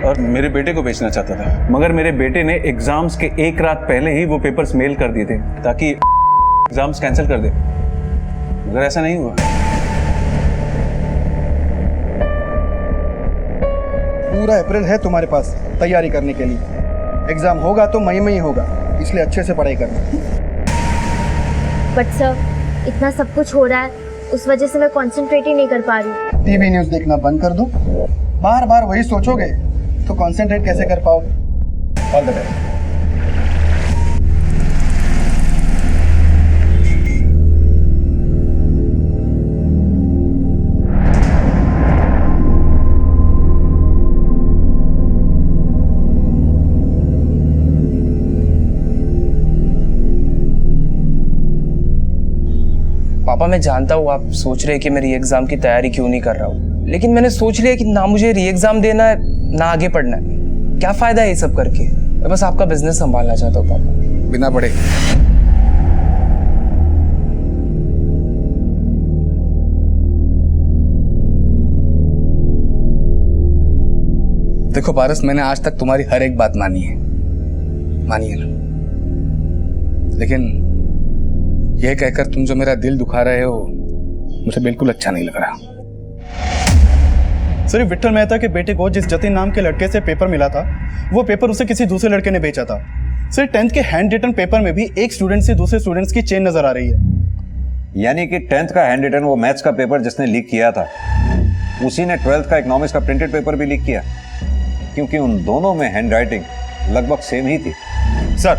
Speaker 18: और मेरे बेटे को बेचना चाहता था। मगर मेरे बेटे ने एग्जाम्स के एक रात पहले ही वो पेपर्स मेल कर दिए थे ताकि एग्जाम्स कैंसिल कर दे, मगर ऐसा नहीं हुआ।
Speaker 15: पूरा अप्रैल है तुम्हारे पास तैयारी करने के लिए। एग्जाम होगा तो मई में ही होगा, इसलिए अच्छे से पढ़ाई करना।
Speaker 4: बट सर, इतना सब कुछ हो रहा है, उस वजह से मैं कंसंट्रेट ही नहीं कर पा रही।
Speaker 15: टीवी न्यूज़ देखना बंद कर दो। बार बार वही सोचोगे तो कंसंट्रेट कैसे कर पाओगे? All the best.
Speaker 19: पापा, मैं जानता हूँ आप सोच रहे हैं कि मैं री एग्जाम की तैयारी क्यों नहीं कर रहा हूँ, लेकिन मैंने सोच लिया कि ना मुझे री एग्जाम देना है ना आगे पढ़ना है। क्या फायदा है ये सब करके? मैं बस आपका बिजनेस संभालना चाहता हूँ पापा।
Speaker 14: बिना पढ़े। देखो पारस, मैंने आज तक तुम्हारी हर एक बात मानी है ना, लेकिन यह कहकर तुम जो मेरा दिल दुखा रहे हो मुझे बिल्कुल अच्छा नहीं लग रहा।
Speaker 15: सिर्फ विट्ठल मेहता के बेटे को जिस जतिन नाम के लड़के से पेपर मिला था, वो पेपर उसे किसी दूसरे लड़के ने बेचा था। सिर्फ 10th के हैंड रिटन पेपर में भी एक स्टूडेंट से दूसरे स्टूडेंट्स की चेन नजर आ रही है।
Speaker 11: यानी कि 10th का हैंड रिटन वो मैथ्स का पेपर जिसने लीक किया था, उसी ने 12th का इकोनॉमिक्स का प्रिंटेड पेपर भी लीक किया, क्योंकि उन दोनों में हैंड राइटिंग लगभग सेम ही थी।
Speaker 10: सर,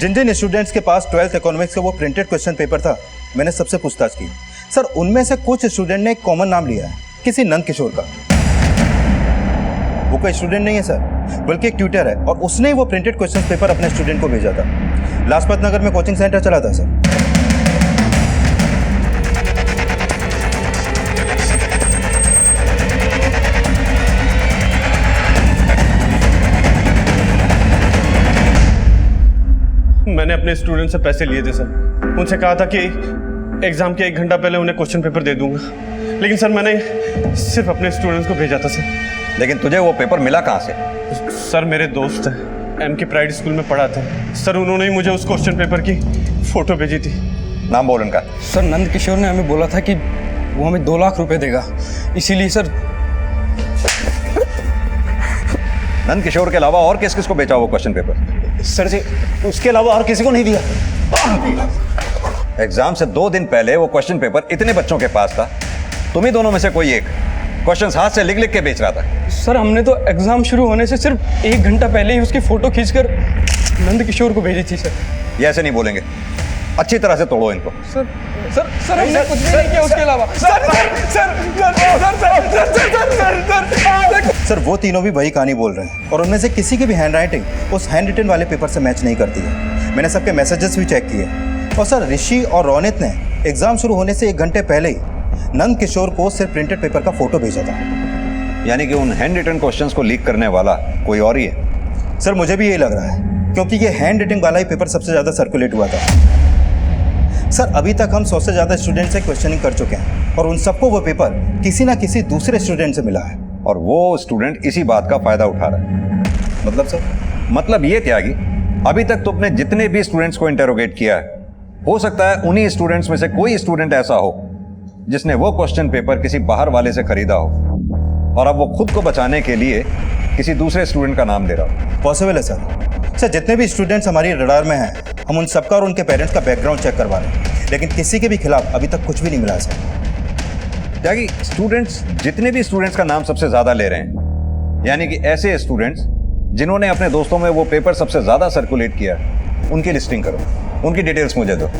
Speaker 10: जिन जिन स्टूडेंट्स के पास 12th इकोनॉमिक्स का वो प्रिंटेड क्वेश्चन पेपर था, मैंने सबसे पूछताछ की। सर, उनमें से कुछ स्टूडेंट ने एक कॉमन नाम लिया है, किसी नंद किशोर का। वो कोई स्टूडेंट नहीं है सर, बल्कि एक ट्यूटर है, और उसने ही वो प्रिंटेड क्वेश्चन पेपर अपने स्टूडेंट को भेजा था। लाजपत नगर में कोचिंग सेंटर चला था सर।
Speaker 18: मैंने अपने स्टूडेंट से पैसे लिए थे सर, उनसे कहा था कि एग्जाम के 1 घंटा पहले उन्हें क्वेश्चन पेपर दे दूंगा, लेकिन सर मैंने सिर्फ अपने स्टूडेंट्स को भेजा था सर।
Speaker 11: लेकिन तुझे वो पेपर मिला कहाँ से?
Speaker 18: सर, मेरे दोस्त हैं, एम के प्राइड स्कूल में पढ़ा था सर, उन्होंने ही मुझे उस क्वेश्चन पेपर की फोटो भेजी थी।
Speaker 11: नाम बोल उनका।
Speaker 19: सर नंद किशोर ने हमें बोला था कि वो हमें 2 लाख रुपए देगा, इसीलिए सर।
Speaker 11: नंद किशोर के अलावा और किस किस को बेचा वो क्वेश्चन पेपर?
Speaker 10: सर जी उसके अलावा और किसी को नहीं दिया।
Speaker 11: एग्जाम से 2 दिन पहले वो क्वेश्चन पेपर इतने बच्चों के पास था, तुम ही दोनों में से कोई एक क्वेश्चंस हाथ से लिख लिख के बेच रहा था।
Speaker 19: सर हमने तो एग्जाम शुरू होने से सिर्फ 1 घंटा पहले ही उसकी फोटो खींचकर नंद किशोर को भेजी थी सर।
Speaker 11: ये ऐसे नहीं बोलेंगे, अच्छी तरह से तोड़ो इनको।
Speaker 19: सर सर सर हमने कुछ भी नहीं किया उसके अलावा।
Speaker 10: सर वो तीनों भी वही कहानी बोल रहे हैं और उनमें से किसी की भी हैंडराइटिंग उस हैंड रिटन वाले पेपर से मैच नहीं करती है। मैंने सबके मैसेजेस भी चेक किए और सर ऋषि और रोनित ने एग्जाम शुरू होने से 1 घंटे पहले ही नंद किशोर को सिर्फ प्रिंटेड पेपर का फोटो भेजा था।
Speaker 11: यानी कि उन हैंड रिटन क्वेश्चंस को लीक करने वाला कोई और ही है।
Speaker 10: सर मुझे भी यही लग रहा है क्योंकि ये हैंड राइटिंग वाला ही पेपर सबसे ज़्यादा सर्कुलेट हुआ था। सर अभी तक हम 100 से ज़्यादा स्टूडेंट से क्वेश्चनिंग कर चुके हैं और उन सबको वो पेपर किसी ना किसी दूसरे स्टूडेंट से मिला है
Speaker 11: और वो स्टूडेंट इसी बात का फायदा उठा रहा है।
Speaker 10: मतलब सर?
Speaker 11: मतलब ये त्यागी, अभी तक तुमने जितने भी स्टूडेंट्स को इंटेरोगेट किया है, हो सकता है उन्हीं स्टूडेंट्स में से कोई स्टूडेंट ऐसा हो जिसने वो क्वेश्चन पेपर किसी बाहर वाले से खरीदा हो और अब वो खुद को बचाने के लिए किसी दूसरे स्टूडेंट का नाम दे रहा हो।
Speaker 10: पॉसिबल है सर। जितने भी स्टूडेंट्स हमारी रडार में हैं, हम उन सबका और उनके पेरेंट्स का बैकग्राउंड चेक करवा रहे हैं, लेकिन किसी के भी खिलाफ अभी तक कुछ भी नहीं मिला है सर।
Speaker 11: त्यागी, स्टूडेंट्स जितने भी स्टूडेंट्स का नाम सबसे ज्यादा ले रहे हैं, यानी कि ऐसे स्टूडेंट्स जिन्होंने अपने दोस्तों में वो पेपर सबसे ज्यादा सर्कुलेट किया, उनकी लिस्टिंग करो, उनकी डिटेल्स मुझे दो।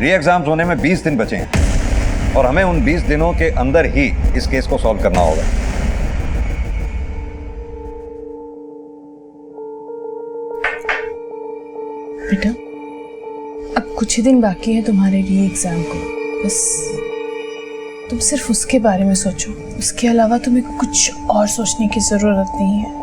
Speaker 11: री एग्जाम्स होने में 20 दिन बचे हैं और हमें उन 20 दिनों के अंदर ही इस केस को सॉल्व करना होगा।
Speaker 3: बेटा अब कुछ ही दिन बाकी है तुम्हारे री एग्जाम को, बस तुम सिर्फ उसके बारे में सोचो, उसके अलावा तुम्हें कुछ और सोचने की जरूरत नहीं है।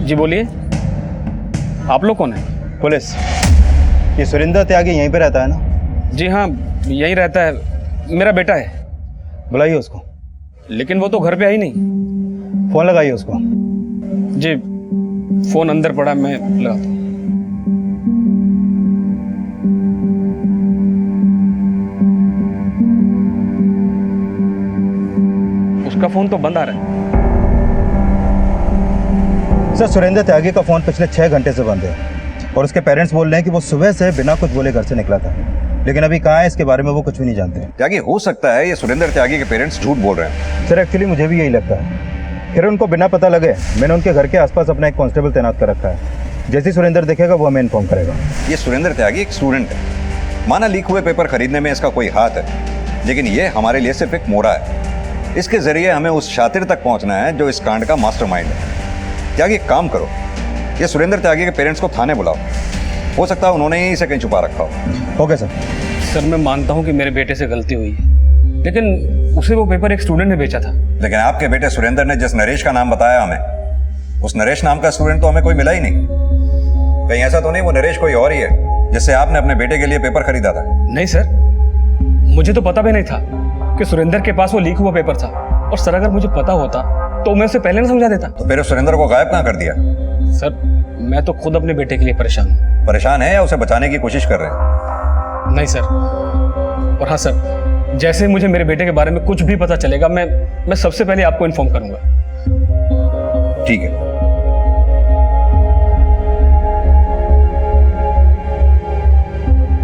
Speaker 16: जी बोलिए, आप लोग कौन है?
Speaker 10: पुलिस। ये सुरेंद्र त्यागी यहीं पे रहता है ना?
Speaker 16: जी हाँ यहीं रहता है, मेरा बेटा है।
Speaker 10: बुलाइए उसको।
Speaker 16: लेकिन वो तो घर पे आई नहीं।
Speaker 10: फोन लगाइए उसको।
Speaker 16: जी फोन अंदर पड़ा, मैं लगाता हूँ। उसका फोन तो बंद आ रहा है।
Speaker 10: सर सुरेंद्र त्यागी का फोन पिछले 6 घंटे से बंद है और उसके पेरेंट्स बोल रहे हैं कि वो सुबह से बिना कुछ बोले घर से निकला था, लेकिन अभी कहाँ है इसके बारे में वो कुछ भी नहीं जानते।
Speaker 11: त्यागी, हो सकता है ये सुरेंद्र त्यागी के पेरेंट्स झूठ बोल रहे हैं।
Speaker 10: सर एक्चुअली मुझे भी यही लगता है। फिर उनको बिना पता लगे मैंने उनके घर के आसपास अपना एक कांस्टेबल तैनात कर रखा है। जैसे ही सुरेंद्र देखेगा वो हमें इन्फॉर्म करेगा।
Speaker 11: ये सुरेंद्र त्यागी एक स्टूडेंट है, माना लीक हुए पेपर खरीदने में इसका कोई हाथ है, लेकिन ये हमारे लिए सिर्फ एक मोरा है। इसके जरिए हमें उस शातिर तक पहुंचना है जो इस कांड का मास्टरमाइंड है। त्यागी एक काम करो, ये सुरेंद्र त्यागी के पेरेंट्स को थाने बुलाओ, हो सकता है उन्होंने ही इसे कहीं छुपा रखा हो।
Speaker 10: Okay sir.
Speaker 16: सर मैं मानता हूँ कि मेरे बेटे से गलती हुई है, लेकिन उसे वो पेपर एक स्टूडेंट ने बेचा था।
Speaker 11: लेकिन आपके बेटे सुरेंद्र ने जिस नरेश का नाम बताया हमें, उस नरेश नाम का स्टूडेंट तो हमें कोई मिला ही नहीं। कहीं ऐसा तो नहीं वो नरेश कोई और ही है जिससे आपने अपने बेटे के लिए पेपर खरीदा था?
Speaker 16: नहीं सर, मुझे तो पता भी नहीं था कि सुरेंद्र के पास वो लीक हुआ पेपर था, और सर अगर मुझे पता होता तो मैं उसे पहले ना समझा देता।
Speaker 11: तो फिर उस सुरेंद्र को गायब कहाँ कर दिया?
Speaker 16: सर मैं तो खुद अपने बेटे के लिए परेशान हूँ।
Speaker 11: परेशान है या उसे बचाने की कोशिश कर रहे हैं?
Speaker 16: नहीं सर, और हाँ सर, जैसे मुझे मेरे बेटे के बारे में कुछ भी पता चलेगा मैं सबसे पहले आपको इन्फॉर्म करूंगा।
Speaker 11: ठीक है।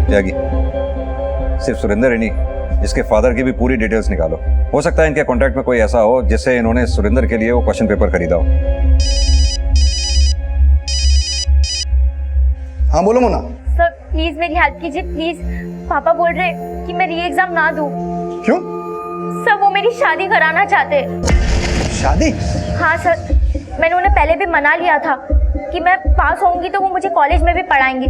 Speaker 11: त्यागी, सिर्फ सुरेंद्र ही नहीं, इसके फादर की भी पूरी डिटेल्स निकालो। हो सकता है इनके कॉन्टैक्ट में कोई ऐसा हो जिससे इन्होंने सुरेंद्र के लिए वो क्वेश्चन पेपर खरीदा हो।
Speaker 15: हाँ बोलो मोना।
Speaker 4: सर प्लीज मेरी हेल्प कीजिए प्लीज। पापा बोल रहे कि मैं री एग्जाम ना दूं।
Speaker 15: क्यों?
Speaker 4: सर वो मेरी शादी कराना चाहते।
Speaker 15: शादी?
Speaker 4: हाँ सर, मैंने उन्हें पहले भी मना लिया था कि मैं पास होंगी तो वो मुझे कॉलेज में भी पढ़ाएंगे,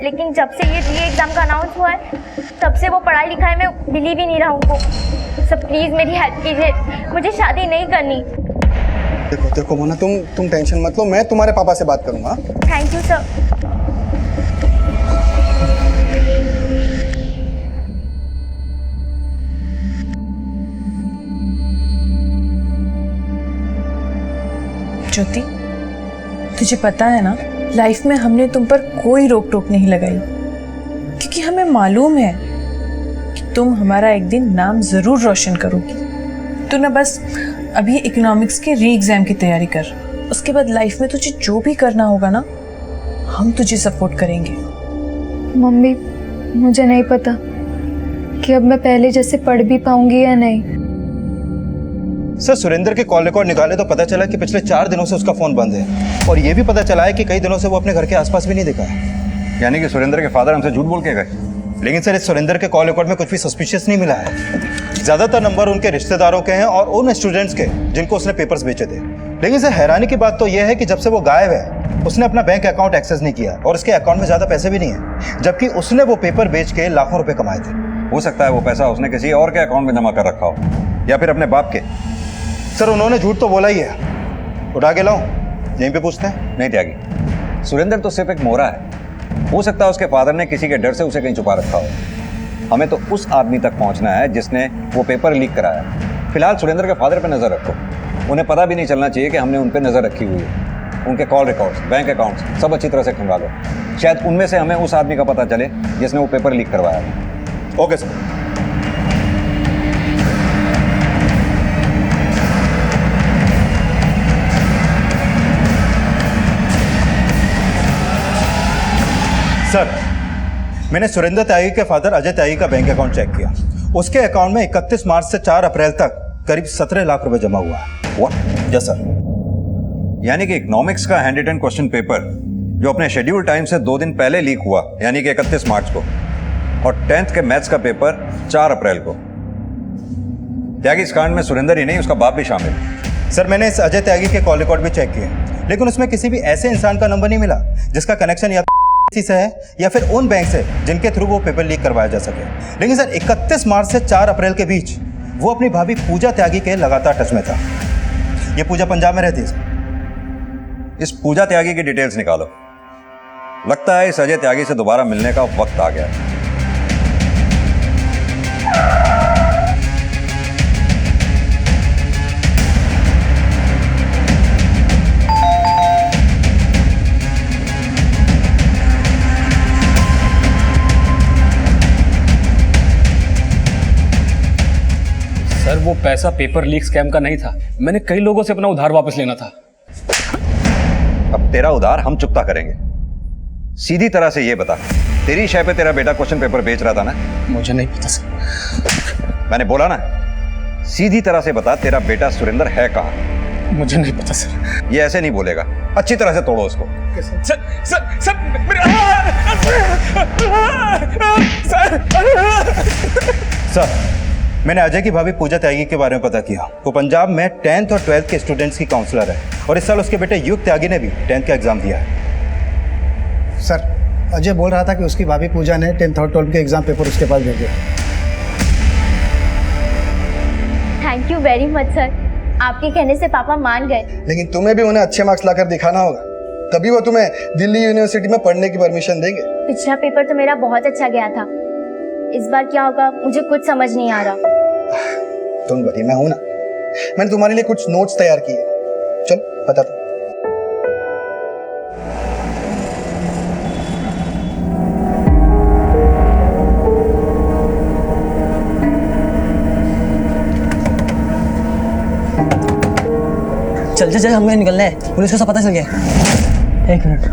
Speaker 4: लेकिन जब से ये री एग्जाम का अनाउंस हुआ है तब से वो पढ़ाई लिखाई में बिलीव ही नहीं रहा उनको। सर प्लीज मेरी हेल्प कीजिए, मुझे शादी नहीं करनी।
Speaker 15: देखो देखो मोना, तुम टेंशन मत लो, मैं तुम्हारे पापा से बात करूंगा।
Speaker 4: Thank you sir.
Speaker 3: ज्योति, तुझे पता है ना, लाइफ में हमने तुम पर कोई रोक टोक नहीं लगाई, क्योंकि हमें मालूम है कि तुम हमारा एक दिन नाम जरूर रोशन करोगी। तू ना बस अभी इकोनॉमिक्स के री एग्जाम की तैयारी कर, उसके बाद लाइफ में तुझे जो भी करना होगा ना, हम तुझे सपोर्ट करेंगे।
Speaker 2: मम्मी, मुझे नहीं पता कि अब मैं पहले जैसे पढ़ भी पाऊंगी या नहीं।
Speaker 10: सर, सुरेंद्र के कॉल रिकॉर्ड निकाले तो पता चला कि पिछले 4 दिनों से उसका फोन बंद है, और ये भी पता चला है कि कई दिनों से वो अपने घर के आसपास भी नहीं दिखा है।
Speaker 11: यानी कि सुरेंद्र के फादर हमसे झूठ बोल के गए।
Speaker 10: लेकिन सर, इस सुरेंद्र के कॉल रिकॉर्ड में कुछ भी सस्पिशियस नहीं मिला है। ज्यादातर नंबर उनके रिश्तेदारों के हैं और उन स्टूडेंट्स के जिनको उसने पेपर्स बेचे थे। लेकिन सर, हैरानी की बात तो यह है कि जब से वो गायब है, उसने अपना बैंक अकाउंट एक्सेस नहीं किया, और उसके अकाउंट में ज्यादा पैसे भी नहीं है, जबकि उसने वो पेपर बेच के लाखों रुपए कमाए थे।
Speaker 11: हो सकता है वो पैसा उसने किसी और के अकाउंट में जमा कर रखा हो, या फिर अपने बाप के।
Speaker 10: सर, उन्होंने झूठ तो बोला ही है। उठा के लाऊं? यहीं पे पूछते हैं।
Speaker 11: नहीं त्यागी, सुरेंद्र तो सिर्फ एक मोहरा है। हो सकता है उसके फादर ने किसी के डर से उसे कहीं छुपा रखा हो। हमें तो उस आदमी तक पहुंचना है जिसने वो पेपर लीक कराया। फिलहाल सुरेंद्र के फादर पे नजर रखो। उन्हें पता भी नहीं चलना चाहिए कि हमने उन पे नजर रखी हुई है। उनके कॉल रिकॉर्ड्स, बैंक अकाउंट्स सब अच्छी तरह से खंगालो। शायद उनमें से हमें उस आदमी का पता चले जिसने वो पेपर लीक करवाया।
Speaker 10: Okay sir. सर, मैंने सुरेंद्र त्यागी के फादर अजय त्यागी का बैंक अकाउंट चेक किया। उसके अकाउंट में 31 मार्च से 4 अप्रैल तक करीब 17 लाख रुपए जमा हुआ है।
Speaker 11: व्हाट?
Speaker 10: Yes sir.
Speaker 11: यानी कि इकोनॉमिक्स का हैंड रिटन क्वेश्चन पेपर जो अपने शेड्यूल टाइम से 2 दिन पहले लीक हुआ, यानी कि 31 मार्च को, और 10th के मैथ्स का पेपर 4 अप्रैल को। त्यागी इस कांड में सुरेंद्र ही नहीं, उसका बाप भी शामिल।
Speaker 10: सर, मैंने इस अजय त्यागी के कॉल रिकॉर्ड भी चेक किए, लेकिन उसमें किसी भी ऐसे इंसान का नंबर नहीं मिला जिसका कनेक्शन या से है या फिर उन बैंक से जिनके थ्रू वो पेपर लीक करवाया जा सके। लेकिन सर, 31 मार्च से 4 अप्रैल के बीच वो अपनी भाभी पूजा त्यागी के लगातार टच में था। ये पूजा पंजाब में रहती है सर।
Speaker 11: इस पूजा त्यागी की डिटेल्स निकालो। लगता है इस अजय त्यागी से दोबारा मिलने का वक्त आ गया है।
Speaker 6: सर, वो पैसा पेपर लीक स्कैम का नहीं था। मैंने कई लोगों से अपना उधार वापस लेना था।
Speaker 11: अब तेरा उधार हम चुकता करेंगे। सीधी तरह से ये बता, तेरी शय पे तेरा बेटा क्वेश्चन पेपर बेच रहा था ना?
Speaker 6: मुझे नहीं पता सर।
Speaker 11: मैंने बोला ना, सीधी तरह से बता, तेरा बेटा सुरेंद्र है कहाँ?
Speaker 6: मुझे नहीं पता सर।
Speaker 11: ये ऐसे नहीं बोलेगा, अच्छी तरह से तोड़ो उसको।
Speaker 10: सर, मैंने अजय की भाभी पूजा त्यागी के बारे में पता किया। वो पंजाब में 10th और 12th के स्टूडेंट्स की काउंसलर है, और इस साल उसके बेटे युग त्यागी ने भी 10th का एग्जाम दिया है।
Speaker 20: सर, अजय बोल रहा था कि उसकी भाभी पूजा ने 10th और 12th के एग्जाम पेपर उसके पास भेजे।
Speaker 4: Thank you very much sir, आपके कहने से पापा मान गए।
Speaker 15: लेकिन तुम्हें भी उन्हें अच्छे मार्क्स लाकर दिखाना होगा, तभी वो तुम्हें दिल्ली यूनिवर्सिटी में पढ़ने की परमिशन देंगे।
Speaker 4: पिछला पेपर तो मेरा बहुत अच्छा गया था, इस बार क्या होगा मुझे कुछ समझ नहीं आ रहा।
Speaker 15: तुम वरी, मैं हूं ना। मैंने तुम्हारे लिए कुछ नोट्स तैयार किए, चल बताता।
Speaker 13: चल चल हमें निकलना है, पुलिस को सब पता चल गया। 1 मिनट।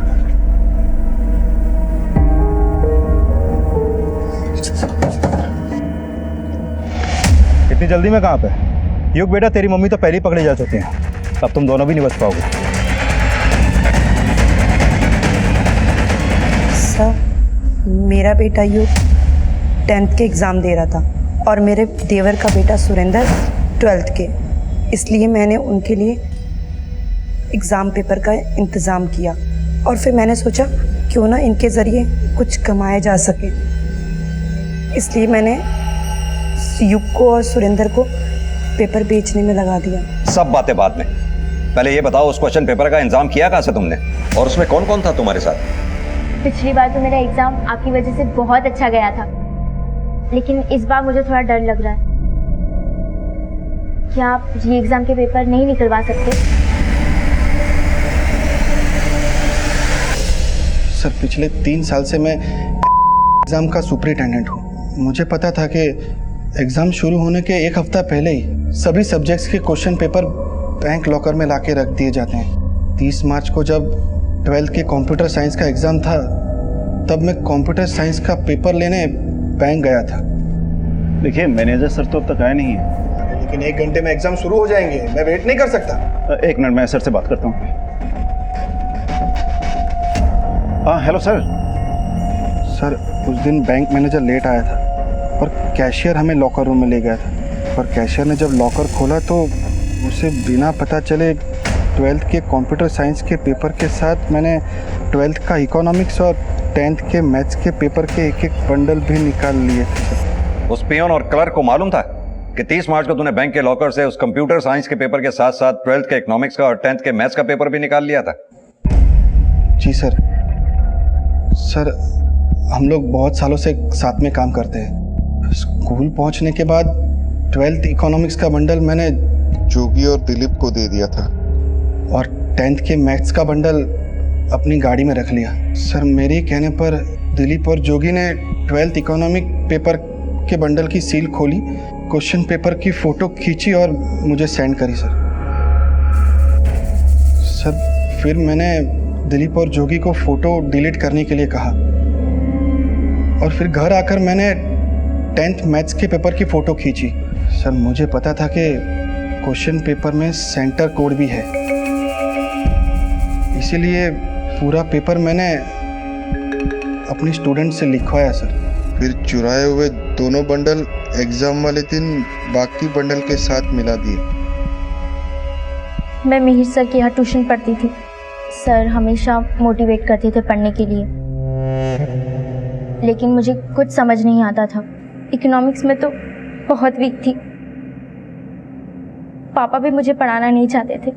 Speaker 10: इतनी जल्दी में कहाँ पे? युग बेटा, तेरी मम्मी तो पहले ही पकड़े जा चुके हैं। अब तुम दोनों भी नहीं बच पाओगे।
Speaker 21: सर, मेरा बेटा युग 10th के एग्ज़ाम दे रहा था और मेरे देवर का बेटा सुरेंद्र 12th के, इसलिए मैंने उनके लिए एग्ज़ाम पेपर का इंतज़ाम किया और फिर मैंने सोचा क्यों ना इनके ज़रिए कुछ कमाया जा सके, इसलिए मैंने युग को और सुरेंद्र को पेपर बेचने में लगा दिया।
Speaker 11: सब बातें बाद में, पहले ये बताओ, उस क्वेश्चन पेपर का इंतजाम किया कहाँ से तुमने, और उसमें कौन कौन था तुम्हारे साथ?
Speaker 4: पिछली बार तो मेरा एग्ज़ाम आपकी वजह से बहुत अच्छा गया था, लेकिन इस बार मुझे थोड़ा डर लग रहा है। क्या आप री एग्ज़ाम के पेपर नहीं निकलवा सकते?
Speaker 15: सर, पिछले 3 साल से मैं एग्ज़ाम का सुपरिटेंडेंट हूँ। मुझे पता था कि एग्ज़ाम शुरू होने के 1 हफ्ता पहले ही सभी सब्जेक्ट्स के क्वेश्चन पेपर बैंक लॉकर में लाके रख दिए जाते हैं। 30 मार्च को जब 12th के कंप्यूटर साइंस का एग्ज़ाम था, तब मैं कंप्यूटर साइंस का पेपर लेने बैंक गया था। देखिए, मैनेजर सर तो अब तक आए नहीं है, लेकिन 1 घंटे में एग्ज़ाम शुरू हो जाएंगे, मैं वेट नहीं कर सकता।
Speaker 8: 1 मिनट, मैं सर से बात करता हूँ। हाँ, हेलो सर।
Speaker 15: सर, उस दिन बैंक मैनेजर लेट आया था और कैशियर हमें लॉकर रूम में ले गया था, और कैशियर ने जब लॉकर खोला तो उसे बिना पता चले 12th के कंप्यूटर साइंस के पेपर के साथ मैंने 12th का इकोनॉमिक्स और 10th के मैथ्स के पेपर के एक बंडल भी निकाल लिए थे।
Speaker 11: उस पियोन और क्लर्क को मालूम था कि 30 मार्च को तूने बैंक के लॉकर से उस कंप्यूटर साइंस के पेपर के साथ साथ 12th के इकोनॉमिक्स का और 10th के मैथ्स का पेपर भी निकाल लिया था?
Speaker 15: जी सर। सर, हम लोग बहुत सालों से साथ में काम करते हैं। स्कूल पहुंचने के बाद 12th इकोनॉमिक्स का बंडल मैंने जोगी और दिलीप को दे दिया था, और 10th के मैथ्स का बंडल अपनी गाड़ी में रख लिया। सर, मेरे कहने पर दिलीप और जोगी ने 12th इकोनॉमिक पेपर के बंडल की सील खोली, क्वेश्चन पेपर की फ़ोटो खींची और मुझे सेंड करी। सर, फिर मैंने दिलीप और जोगी को फ़ोटो डिलीट करने के लिए कहा, और फिर घर आकर मैंने 10th मैथ्स के पेपर की फ़ोटो खींची। सर, मुझे पता था कि क्वेश्चन पेपर में सेंटर कोड भी है, इसीलिए पूरा पेपर मैंने अपनी स्टूडेंट से लिखवाया। सर,
Speaker 22: फिर चुराए हुए दोनों बंडल एग्जाम वाले दिन बाकी बंडल के साथ मिला दिए।
Speaker 4: मैं मिहिर सर के यहाँ ट्यूशन पढ़ती थी। सर हमेशा मोटिवेट करते थे पढ़ने के लिए, लेकिन मुझे कुछ समझ नहीं आता था। इकोनॉमिक्स में तो बहुत वीक थी। पापा भी मुझे पढ़ाना नहीं चाहते थे,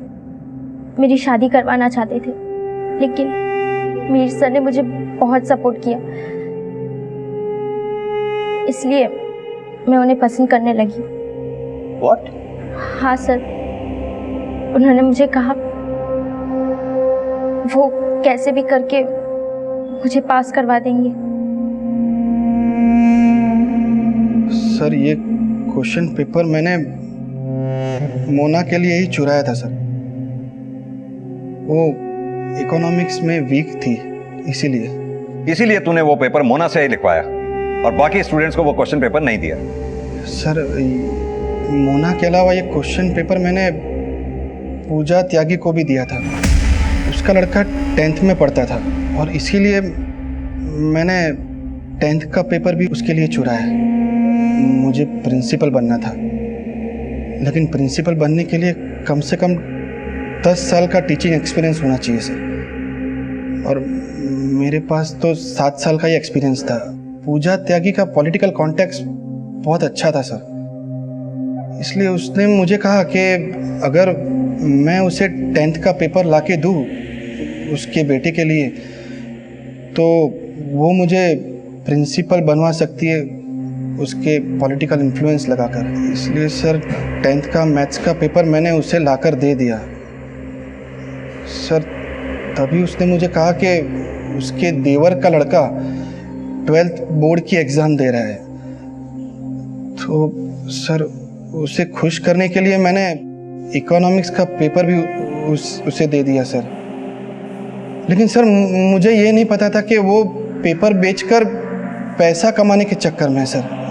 Speaker 4: मेरी शादी करवाना चाहते थे, लेकिन मिहिर सर ने मुझे बहुत सपोर्ट किया, इसलिए मैं उन्हें पसंद करने लगी।
Speaker 22: What?
Speaker 4: हाँ सर, उन्होंने मुझे कहा वो कैसे भी करके मुझे पास करवा देंगे।
Speaker 15: सर, ये क्वेश्चन पेपर मैंने मोना के लिए ही चुराया था। सर, वो इकोनॉमिक्स में वीक थी, इसीलिए
Speaker 11: तूने वो पेपर मोना से ही लिखवाया और बाकी स्टूडेंट्स को वो क्वेश्चन पेपर नहीं दिया?
Speaker 15: सर, मोना के अलावा ये क्वेश्चन पेपर मैंने पूजा त्यागी को भी दिया था। उसका लड़का 10th में पढ़ता था, और इसीलिए मैंने 10th का पेपर भी उसके लिए चुराया। मुझे प्रिंसिपल बनना था, लेकिन प्रिंसिपल बनने के लिए कम से कम 10 साल का टीचिंग एक्सपीरियंस होना चाहिए सर, और मेरे पास तो 7 साल का ही एक्सपीरियंस था। पूजा त्यागी का पॉलिटिकल कॉन्टेक्स्ट बहुत अच्छा था सर, इसलिए उसने मुझे कहा कि अगर मैं उसे 10th का पेपर लाके दूँ उसके बेटे के लिए, तो वो मुझे प्रिंसिपल बनवा सकती है उसके पॉलिटिकल इन्फ्लुएंस लगाकर। इसलिए सर 10th का मैथ्स का पेपर मैंने उसे लाकर दे दिया सर। तभी उसने मुझे कहा कि उसके देवर का लड़का 12th बोर्ड की एग्ज़ाम दे रहा है, तो सर उसे खुश करने के लिए मैंने इकोनॉमिक्स का पेपर भी उसे दे दिया सर। लेकिन सर मुझे ये नहीं पता था कि वो पेपर बेचकर पैसा कमाने के चक्कर में है सर।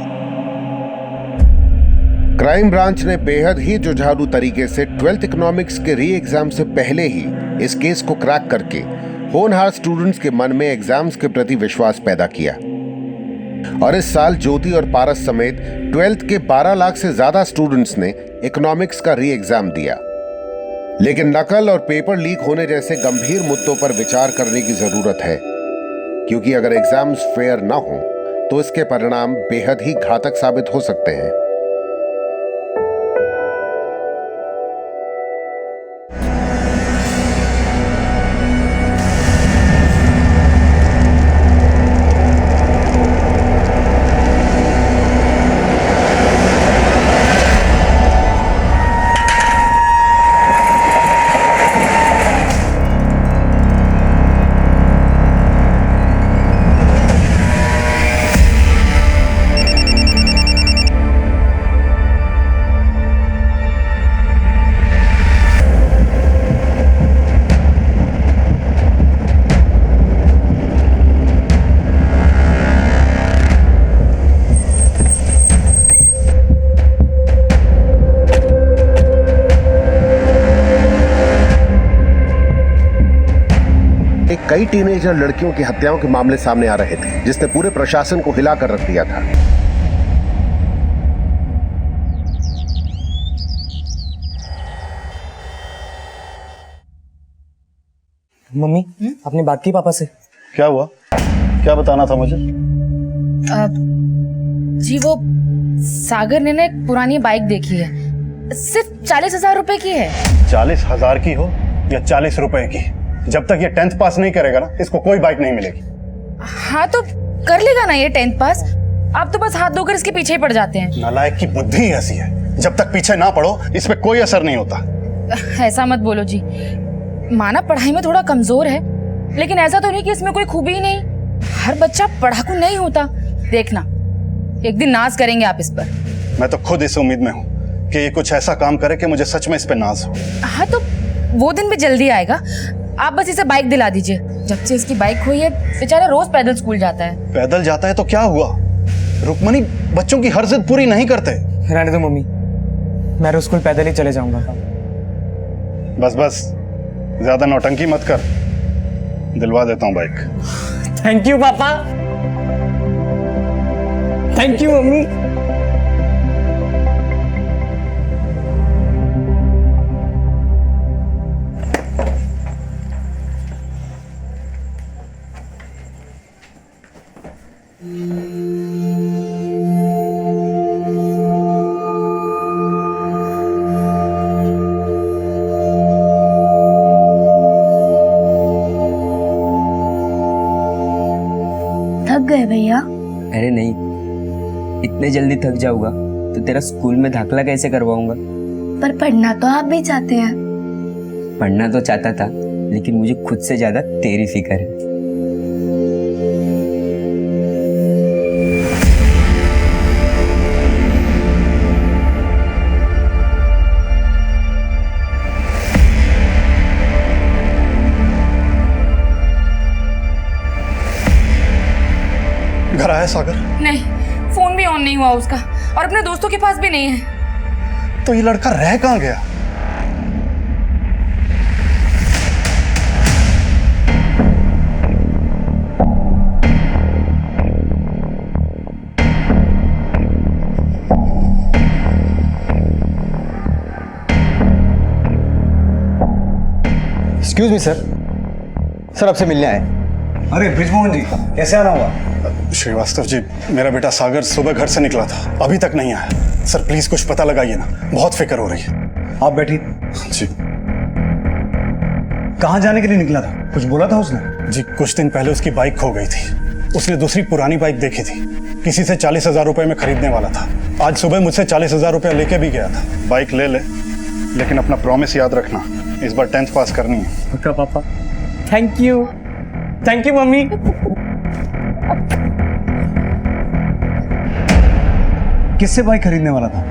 Speaker 1: क्राइम ब्रांच ने बेहद ही जुझारू तरीके से 12th इकोनॉमिक्स के री एग्जाम से पहले ही इस केस को क्रैक करके होनहार स्टूडेंट्स के मन में एग्जाम्स के प्रति विश्वास पैदा किया, और इस साल ज्योति और पारस समेत 12th के 12 लाख से ज्यादा स्टूडेंट्स ने इकोनॉमिक्स का री एग्जाम दिया। लेकिन नकल और पेपर लीक होने जैसे गंभीर मुद्दों पर विचार करने की जरूरत है, क्योंकि अगर एग्जाम्स फेयर ना हो तो इसके परिणाम बेहद ही घातक साबित हो सकते हैं। एक कई टीनेजर लड़कियों की हत्याओं के मामले सामने आ रहे थे, जिसने पूरे प्रशासन को हिलाकर रख दिया था।
Speaker 13: मम्मी आपने बात की पापा से?
Speaker 8: क्या हुआ? क्या बताना था मुझे?
Speaker 5: जी वो सागर ने ना एक पुरानी बाइक देखी है, सिर्फ 40,000 रुपए की है।
Speaker 8: 40,000 की हो या 40 रुपए की, जब तक ये 10th पास नहीं करेगा ना, इसको कोई बाइक नहीं मिलेगी।
Speaker 5: हाँ तो कर लेगा ना ये 10th पास। आप तो बस हाथ धोकर इसके पीछे ही पड़ जाते हैं।
Speaker 8: नालायक की बुद्धि ही ऐसी है, जब तक पीछे ना पड़ो इस पे कोई असर नहीं होता।
Speaker 5: ऐसा मत बोलो जी, माना पढ़ाई में थोड़ा कमजोर है, लेकिन ऐसा तो नहीं कि इसमें कोई खूबी ही नहीं। हर बच्चा पढ़ाकू नहीं होता। देखना एक दिन नाज करेंगे आप इस पर।
Speaker 8: मैं तो खुद इस उम्मीद में हूँ कि ये कुछ ऐसा काम करे कि मुझे सच में इस पे नाज हो।
Speaker 5: हाँ तो वो दिन भी जल्दी आएगा। आप बस इसे बाइक दिला दीजिए। जब से इसकी बाइक हुई है बेचारा रोज पैदल स्कूल जाता है।
Speaker 8: पैदल जाता है तो क्या हुआ? रुक्मणी बच्चों की हर जिद पूरी नहीं करते।
Speaker 13: रहने दो मम्मी, मैं रोज स्कूल पैदल ही चले जाऊंगा।
Speaker 8: बस बस ज्यादा नौटंकी मत कर, दिलवा देता हूँ बाइक।
Speaker 13: थैंक यू पापा। Thank you mummy.
Speaker 21: थक गए भैया?
Speaker 12: अरे नहीं, इतने जल्दी थक जाऊंगा तो तेरा स्कूल में दाखिला कैसे करवाऊंगा?
Speaker 21: पर पढ़ना तो आप भी चाहते हैं।
Speaker 12: पढ़ना तो चाहता था, लेकिन मुझे खुद से ज्यादा तेरी फिक्र है।
Speaker 8: घर आया सागर?
Speaker 5: नहीं, फोन भी ऑन नहीं हुआ उसका और अपने दोस्तों के पास भी नहीं है।
Speaker 8: तो ये लड़का रह कहाँ गया?
Speaker 7: एक्सक्यूज मी सर, सर आपसे मिलने आए। अरे ब्रिजमोहन जी, कैसे आना हुआ?
Speaker 8: श्रीवास्तव जी, मेरा बेटा सागर सुबह घर से निकला था, अभी तक नहीं आया। सर प्लीज कुछ पता लगाइए ना, बहुत फिक्र हो रही है।
Speaker 7: आप बैठिए।
Speaker 8: जी।
Speaker 7: कहाँ जाने के लिए निकला था? कुछ बोला था उसने?
Speaker 8: जी कुछ दिन पहले उसकी बाइक खो गई थी। उसने दूसरी पुरानी बाइक देखी थी, किसी से 40,000 रुपए में खरीदने वाला था। आज सुबह मुझसे 40,000 रुपया लेके भी गया था। बाइक ले ले, लेकिन अपना प्रॉमिस याद रखना, इस बार 10th पास करनी है।
Speaker 13: पक्का पापा। Thank you, thank you mummy.
Speaker 7: किससे बाइक खरीदने वाला था?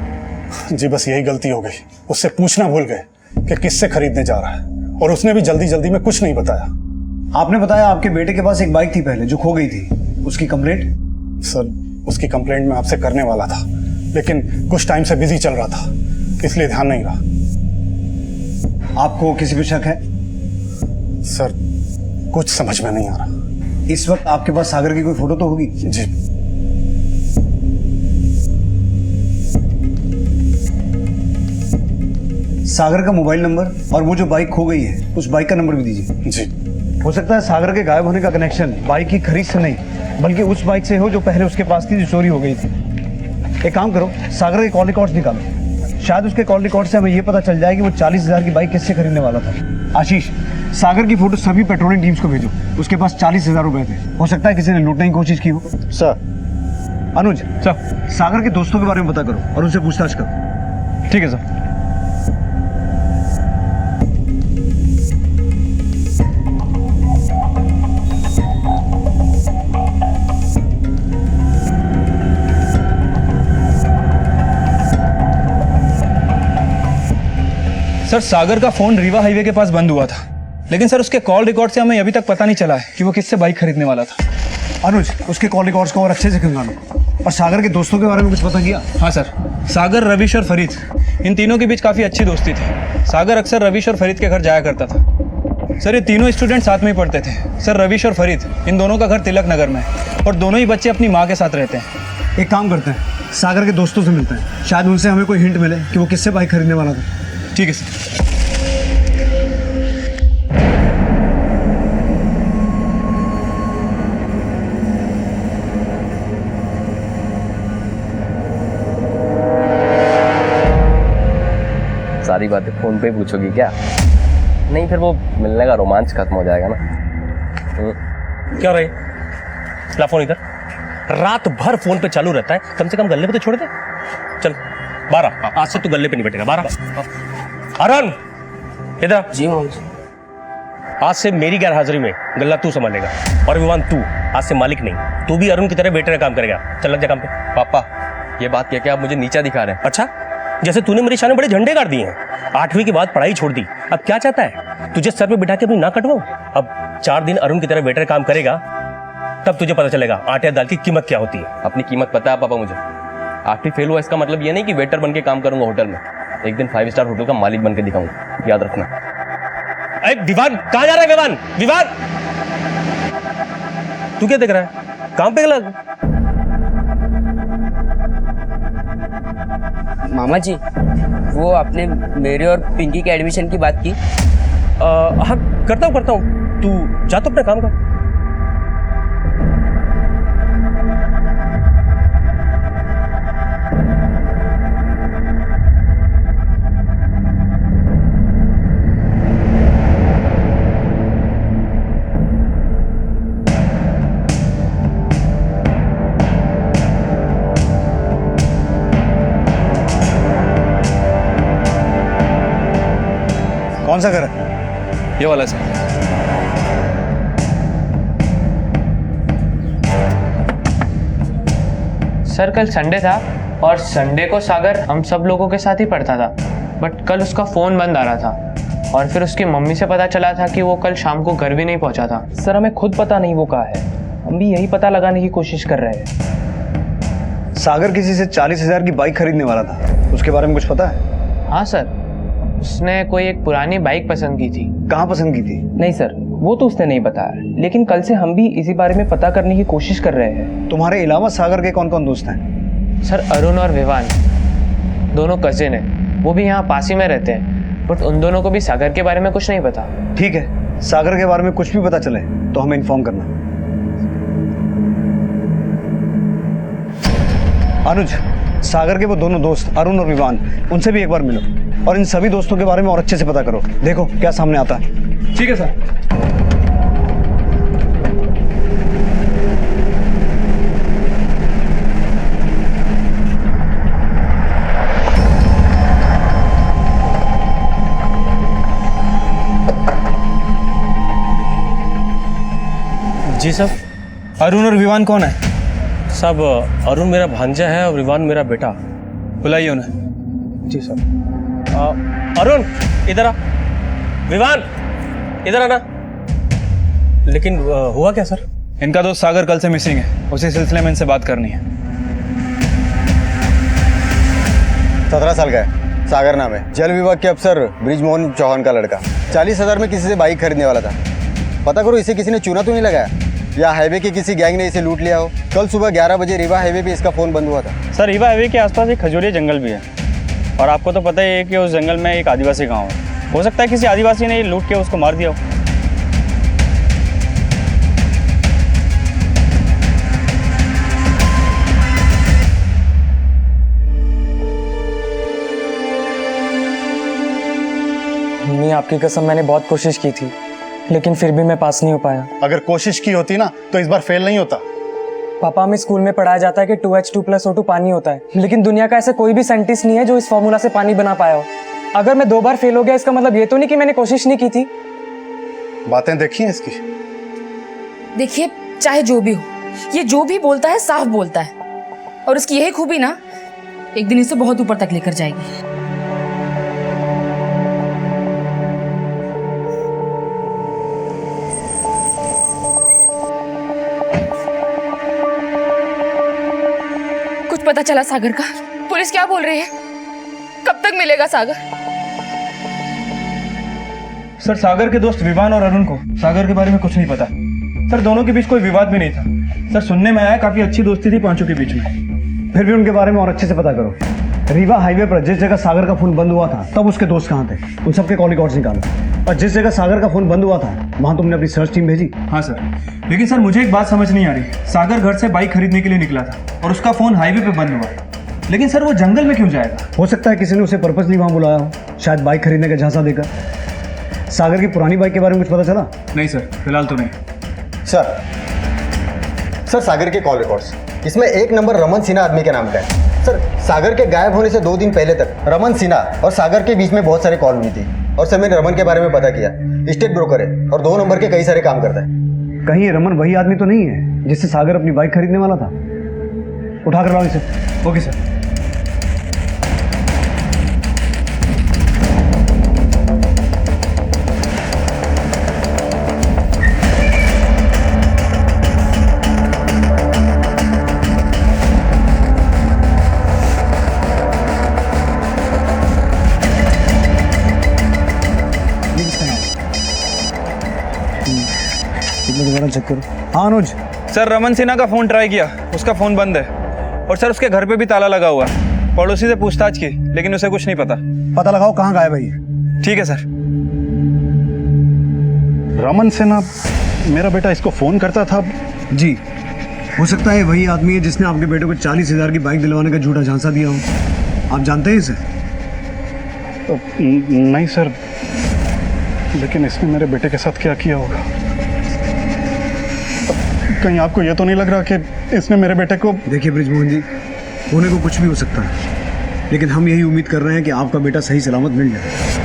Speaker 8: जी बस यही गलती हो गई, उससे पूछना भूल गए कि किससे खरीदने जा रहा है, और उसने भी जल्दी जल्दी में कुछ नहीं बताया।
Speaker 7: आपने बताया आपके बेटे के पास एक बाइक थी पहले जो खो गई थी, उसकी कंप्लेंट?
Speaker 8: सर उसकी कंप्लेंट मैं आपसे करने वाला था, लेकिन कुछ टाइम से बिजी चल रहा था, इसलिए ध्यान नहीं रहा।
Speaker 7: आपको किसी पे शक है?
Speaker 8: सर कुछ समझ में नहीं आ रहा।
Speaker 7: इस वक्त आपके पास सागर की कोई फोटो तो होगी?
Speaker 8: जी।
Speaker 7: सागर का मोबाइल नंबर और वो जो बाइक खो गई है उस बाइक का नंबर भी दीजिए।
Speaker 8: जी।
Speaker 7: हो सकता है सागर के गायब होने का कनेक्शन बाइक की खरीद से नहीं, बल्कि उस बाइक से हो जो पहले उसके पास थी, जो चोरी हो गई थी। एक काम करो, सागर के कॉल रिकॉर्ड्स निकालो, शायद उसके कॉल रिकॉर्ड से हमें ये पता चल जाए कि वो 40,000 की बाइक किससे खरीदने वाला था। आशीष, सागर की फोटो सभी पेट्रोलिंग टीम्स को भेजो, उसके पास 40,000 रुपए थे, हो सकता है किसी ने लूटने की कोशिश की हो।
Speaker 8: सर।
Speaker 7: अनुज सर, सागर के दोस्तों के बारे में पता करो और उनसे पूछताछ करो। ठीक है सर।
Speaker 23: सर सागर का फोन रीवा हाईवे के पास बंद हुआ था, लेकिन सर उसके कॉल रिकॉर्ड से हमें अभी तक पता नहीं चला है कि वो किससे बाइक खरीदने वाला था।
Speaker 7: अनुज, उसके कॉल रिकॉर्ड्स को और अच्छे से खंगालो। और सागर के दोस्तों के बारे में कुछ पता किया?
Speaker 23: हाँ सर, सागर, रविश और फरीद, इन तीनों के बीच काफ़ी अच्छी दोस्ती थी। सागर अक्सर रविश और फरीद के घर जाया करता था। सर ये तीनों स्टूडेंट साथ में ही पढ़ते थे सर, रविश और फरीद। इन दोनों का घर तिलक नगर में है और दोनों ही बच्चे अपनी माँ के साथ रहते हैं।
Speaker 20: एक काम करते हैं, सागर के दोस्तों से मिलते हैं, शायद उनसे हमें कोई हिंट मिले कि वो किससे बाइक खरीदने वाला था।
Speaker 23: ठीक है सर।
Speaker 9: सारी बातें फोन पे ही पूछोगी क्या? नहीं फिर वो मिलने का रोमांच खत्म हो जाएगा ना।
Speaker 14: क्या रहे? ला फोन इधर। रात भर फोन पे चालू रहता है, कम से कम गल्ले पे तो छोड़ दे। चल 12, आज से तू गल्ले पे नहीं बैठेगा। 12 अरुण इधर।
Speaker 9: जी
Speaker 14: आज से मेरी गैर हाजिरी में गल्ला तू संभालेगा और विवान तू आज से मालिक नहीं, तू भी अरुण की तरह वेटर का काम करेगा। चल लग जा काम पे।
Speaker 9: पापा ये बात क्या क्या आप मुझे नीचा दिखा रहे हैं?
Speaker 14: अच्छा, जैसे तूने मेरे सामने बड़े झंडे गाड़ दिए हैं। 8वीं के बाद पढ़ाई छोड़ दी, अब क्या चाहता है? तुझे सर पे बिठा के अपनी नाक कटवाऊं? अब 4 दिन अरुण की तरह वेटर काम करेगा, तब तुझे पता चलेगा आटे दाल की कीमत क्या होती है।
Speaker 9: अपनी कीमत पता है पापा मुझे। 8वीं फेल हुआ इसका मतलब ये नहीं कि वेटर बन के काम करूंगा होटल में। एक दिन 5 स्टार होटल का मालिक बन के दिखाऊंगा, याद रखना।
Speaker 14: अरे विवान कहाँ जा रहा है? विवान, विवान तू क्या देख रहा है? काम पे लग।
Speaker 12: मामा जी वो आपने मेरे और पिंकी के एडमिशन की बात की?
Speaker 14: हाँ करता हूँ। तू जा तो अपना काम कर।
Speaker 23: कौन सा घर है? ये वाला सर।
Speaker 19: सर कल संडे था और संडे को सागर हम सब लोगों के साथ ही पढ़ता था, बट कल उसका फ़ोन बंद आ रहा था और फिर उसकी मम्मी से पता चला था कि वो कल शाम को घर भी नहीं पहुंचा था।
Speaker 23: सर हमें खुद पता नहीं वो कहाँ है, हम भी यही पता लगाने की कोशिश कर रहे हैं।
Speaker 11: सागर किसी से 40,000 की बाइक खरीदने वाला था, उसके बारे में कुछ पता है?
Speaker 19: हाँ सर, उसने कोई एक पुरानी बाइक पसंद की थी।
Speaker 11: कहाँ पसंद की थी?
Speaker 23: नहीं सर वो तो उसने नहीं बताया, लेकिन कल से हम भी इसी बारे में पता करने की कोशिश कर रहे हैं।
Speaker 11: तुम्हारे अलावा सागर के कौन कौन दोस्त हैं?
Speaker 19: सर अरुण और विवान दोनों कजिन हैं, वो भी यहाँ पास ही में रहते हैं, बट उन दोनों को भी सागर के बारे में कुछ नहीं पता।
Speaker 11: ठीक है, सागर के बारे में कुछ भी पता चले तो हमें इन्फॉर्म करना। अनुज, सागर के वो दोनों दोस्त अरुण और विवान, उनसे भी एक बार मिलो और इन सभी दोस्तों के बारे में और अच्छे से पता करो, देखो क्या सामने आता है।
Speaker 23: ठीक है सर।
Speaker 14: जी साहब।
Speaker 23: अरुण और विवान कौन है?
Speaker 14: साहब अरुण मेरा भांजा है और विवान मेरा बेटा।
Speaker 23: बुलाइए उन्हें।
Speaker 14: जी साहब। अरुण इधर आ। विवान इधर आना। लेकिन हुआ क्या सर?
Speaker 23: इनका दोस्त सागर कल से मिसिंग है, उसी सिलसिले में इनसे बात करनी है।
Speaker 10: 17 साल का है, सागर नाम है, जल विभाग के अफसर ब्रिजमोहन चौहान का लड़का। 40,000 में किसी से बाइक खरीदने वाला था। पता करो इसे किसी ने चूना तो नहीं लगाया या हाईवे के किसी गैंग ने इसे लूट लिया हो। कल सुबह 11 बजे रीवा हाईवे पे इसका फ़ोन बंद हुआ था।
Speaker 23: सर रीवा हाईवे के आसपास एक खजूरिया जंगल भी है और आपको तो पता ही है कि उस जंगल में एक आदिवासी गांव है। हो सकता है किसी आदिवासी ने लूट के उसको मार दिया हो।
Speaker 19: मम्मी आपकी कसम मैंने बहुत कोशिश की थी, लेकिन फिर भी मैं पास नहीं हो पाया।
Speaker 8: अगर कोशिश की होती ना तो इस बार फेल नहीं होता।
Speaker 19: पापा हमें स्कूल में पढ़ाया जाता है कि 2H2+O2 पानी होता है, लेकिन दुनिया का ऐसा कोई भी साइंटिस्ट नहीं है जो इस फॉर्मूला से पानी बना पाया हो। अगर मैं 2 बार फेल हो गया इसका मतलब ये तो नहीं कि मैंने कोशिश नहीं की थी।
Speaker 8: बातें देखी हैं इसकी?
Speaker 5: देखिए चाहे जो भी हो, ये जो भी बोलता है साफ बोलता है, और उसकी यही खूबी ना एक दिन इसे बहुत ऊपर तक लेकर जाएगी। कुछ पता चला सागर का? पुलिस क्या बोल रही है? कब तक मिलेगा सागर?
Speaker 23: सर सागर के दोस्त विवान और अरुण को सागर के बारे में कुछ नहीं पता। सर दोनों के बीच कोई विवाद भी नहीं था। सर सुनने में आया काफी अच्छी दोस्ती थी पांचों के बीच में।
Speaker 20: फिर भी उनके बारे में और अच्छे से पता करो। रीवा हाईवे पर जिस जगह सागर का फोन बंद हुआ था तब उसके दोस्त कहाँ थे, उन सबके कॉल रिकॉर्ड्स निकालो। और जिस जगह सागर का फोन बंद हुआ था वहां तुमने अपनी सर्च टीम भेजी?
Speaker 23: हाँ सर, लेकिन सर मुझे एक बात समझ नहीं आ रही। सागर घर से बाइक खरीदने के लिए निकला था और उसका फोन हाईवे पे बंद हुआ, लेकिन सर वो जंगल में क्यों जाएगा?
Speaker 20: हो सकता है किसी ने उसे पर्पसली वहां बुलाया हो, शायद बाइक खरीदने का झांसा देकर। सागर की पुरानी बाइक के बारे में कुछ पता चला?
Speaker 23: नहीं सर, फिलहाल तो नहीं।
Speaker 16: सर सागर के कॉल रिकॉर्ड्स, इसमें एक नंबर रमन सिन्हा आदमी के नाम का है। सर सागर के गायब होने से 2 दिन पहले तक रमन सिन्हा और सागर के बीच में बहुत सारे कॉल हुई थी। और सर मैंने रमन के बारे में पता किया, स्टेट ब्रोकर है और 2 नंबर के कई सारे काम करता है।
Speaker 20: कहीं रमन वही आदमी तो नहीं है जिससे सागर अपनी बाइक खरीदने वाला था? उठा कर लाओ इसे।
Speaker 23: Okay sir.
Speaker 20: दोबारा चेक करो। हाँ अनुज।
Speaker 23: सर रमन सिन्हा का फोन ट्राई किया, उसका फोन बंद है। और सर उसके घर पे भी ताला लगा हुआ है। पड़ोसी से पूछताछ की लेकिन उसे कुछ नहीं पता।
Speaker 20: पता लगाओ कहाँ गायब है ये।
Speaker 23: ठीक है सर।
Speaker 8: रमन सिन्हा, मेरा बेटा इसको फोन करता था?
Speaker 20: जी, हो सकता है वही आदमी है जिसने आपके बेटे को 40,000 की बाइक दिलवाने का झूठा झांसा दिया हो। आप जानते हैं इसे?
Speaker 8: नहीं सर, लेकिन इसने मेरे बेटे के साथ क्या किया होगा? कहीं आपको ये तो नहीं लग रहा कि इसने मेरे बेटे को?
Speaker 20: देखिए बृजमोहन जी, होने को कुछ भी हो सकता है, लेकिन हम यही उम्मीद कर रहे हैं कि आपका बेटा सही सलामत मिल जाए।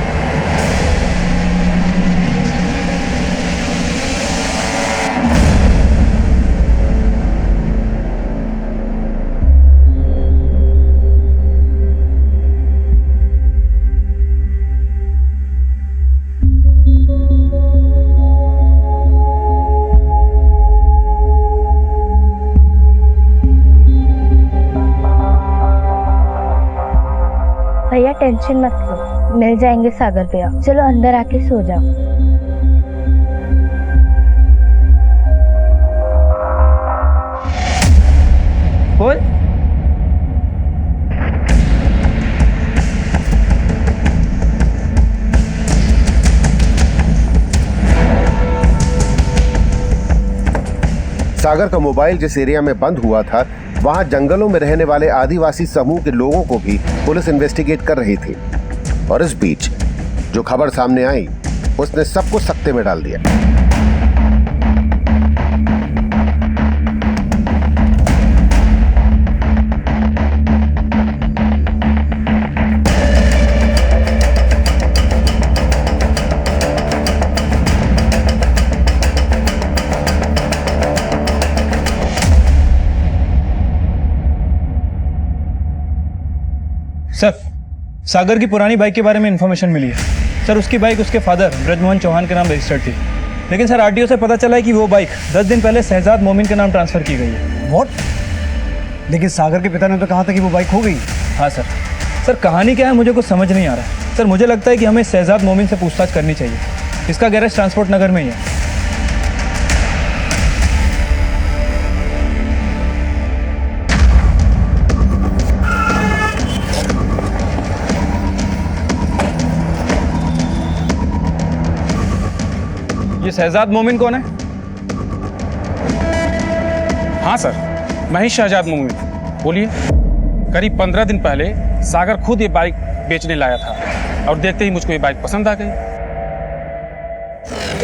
Speaker 4: भैया टेंशन मत लो, मिल जाएंगे सागर भैया। चलो अंदर आके सो जाओ।
Speaker 13: बोल।
Speaker 1: सागर का मोबाइल जिस एरिया में बंद हुआ था वहां जंगलों में रहने वाले आदिवासी समूह के लोगों को भी पुलिस इन्वेस्टिगेट कर रही थी। और इस बीच जो खबर सामने आई उसने सबको सख्ते में डाल दिया।
Speaker 23: सर सागर की पुरानी बाइक के बारे में इंफॉर्मेशन मिली है। सर उसकी बाइक उसके फादर ब्रजमोहन चौहान के नाम रजिस्टर्ड थी, लेकिन सर आरटीओ से पता चला है कि वो बाइक 10 दिन पहले शहजाद मोमिन के नाम ट्रांसफर की गई है।
Speaker 20: व्हाट? लेकिन सागर के पिता ने तो कहा था कि वो बाइक खो गई।
Speaker 23: हाँ सर। सर कहानी क्या है मुझे कुछ समझ नहीं आ रहा है। सर मुझे लगता है कि हमें शहजाद मोमिन से पूछताछ करनी चाहिए। इसका गैरेज ट्रांसपोर्ट नगर में ही है। ये शहजाद मोमिन कौन है?
Speaker 17: हाँ सर, मैं ही शहजाद मोमिन। बोलिए। करीब 15 दिन पहले सागर खुद ये बाइक बेचने लाया था और देखते ही मुझको ये बाइक पसंद आ गई।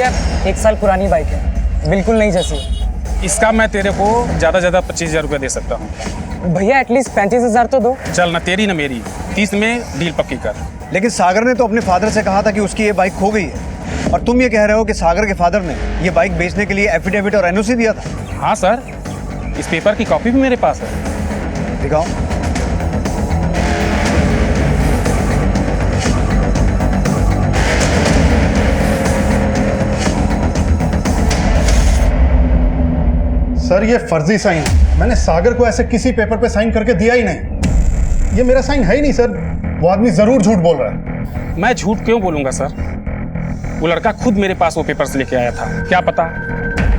Speaker 13: यार 1 साल पुरानी बाइक है, बिल्कुल नहीं जैसी।
Speaker 17: इसका मैं तेरे को ज़्यादा 25,000 रुपये दे सकता हूँ।
Speaker 13: भैया एटलीस्ट 35,000 तो दो।
Speaker 17: चल ना तेरी ना मेरी, 30 में डील पक्की कर।
Speaker 20: लेकिन सागर ने तो अपने फादर से कहा था कि उसकी ये बाइक खो गई है, और तुम ये कह रहे हो कि सागर के फादर ने ये बाइक बेचने के लिए एफिडेविट और एनओसी दिया था?
Speaker 17: हाँ सर, इस पेपर की कॉपी भी मेरे पास है।
Speaker 20: दिखाओ।
Speaker 8: सर ये फर्जी साइन है। मैंने सागर को ऐसे किसी पेपर पे साइन करके दिया ही नहीं। ये मेरा साइन है ही नहीं सर। वो आदमी जरूर झूठ बोल रहा है।
Speaker 17: मैं झूठ क्यों बोलूंगा सर? वो लड़का खुद मेरे पास वो पेपर्स लेके आया था। क्या पता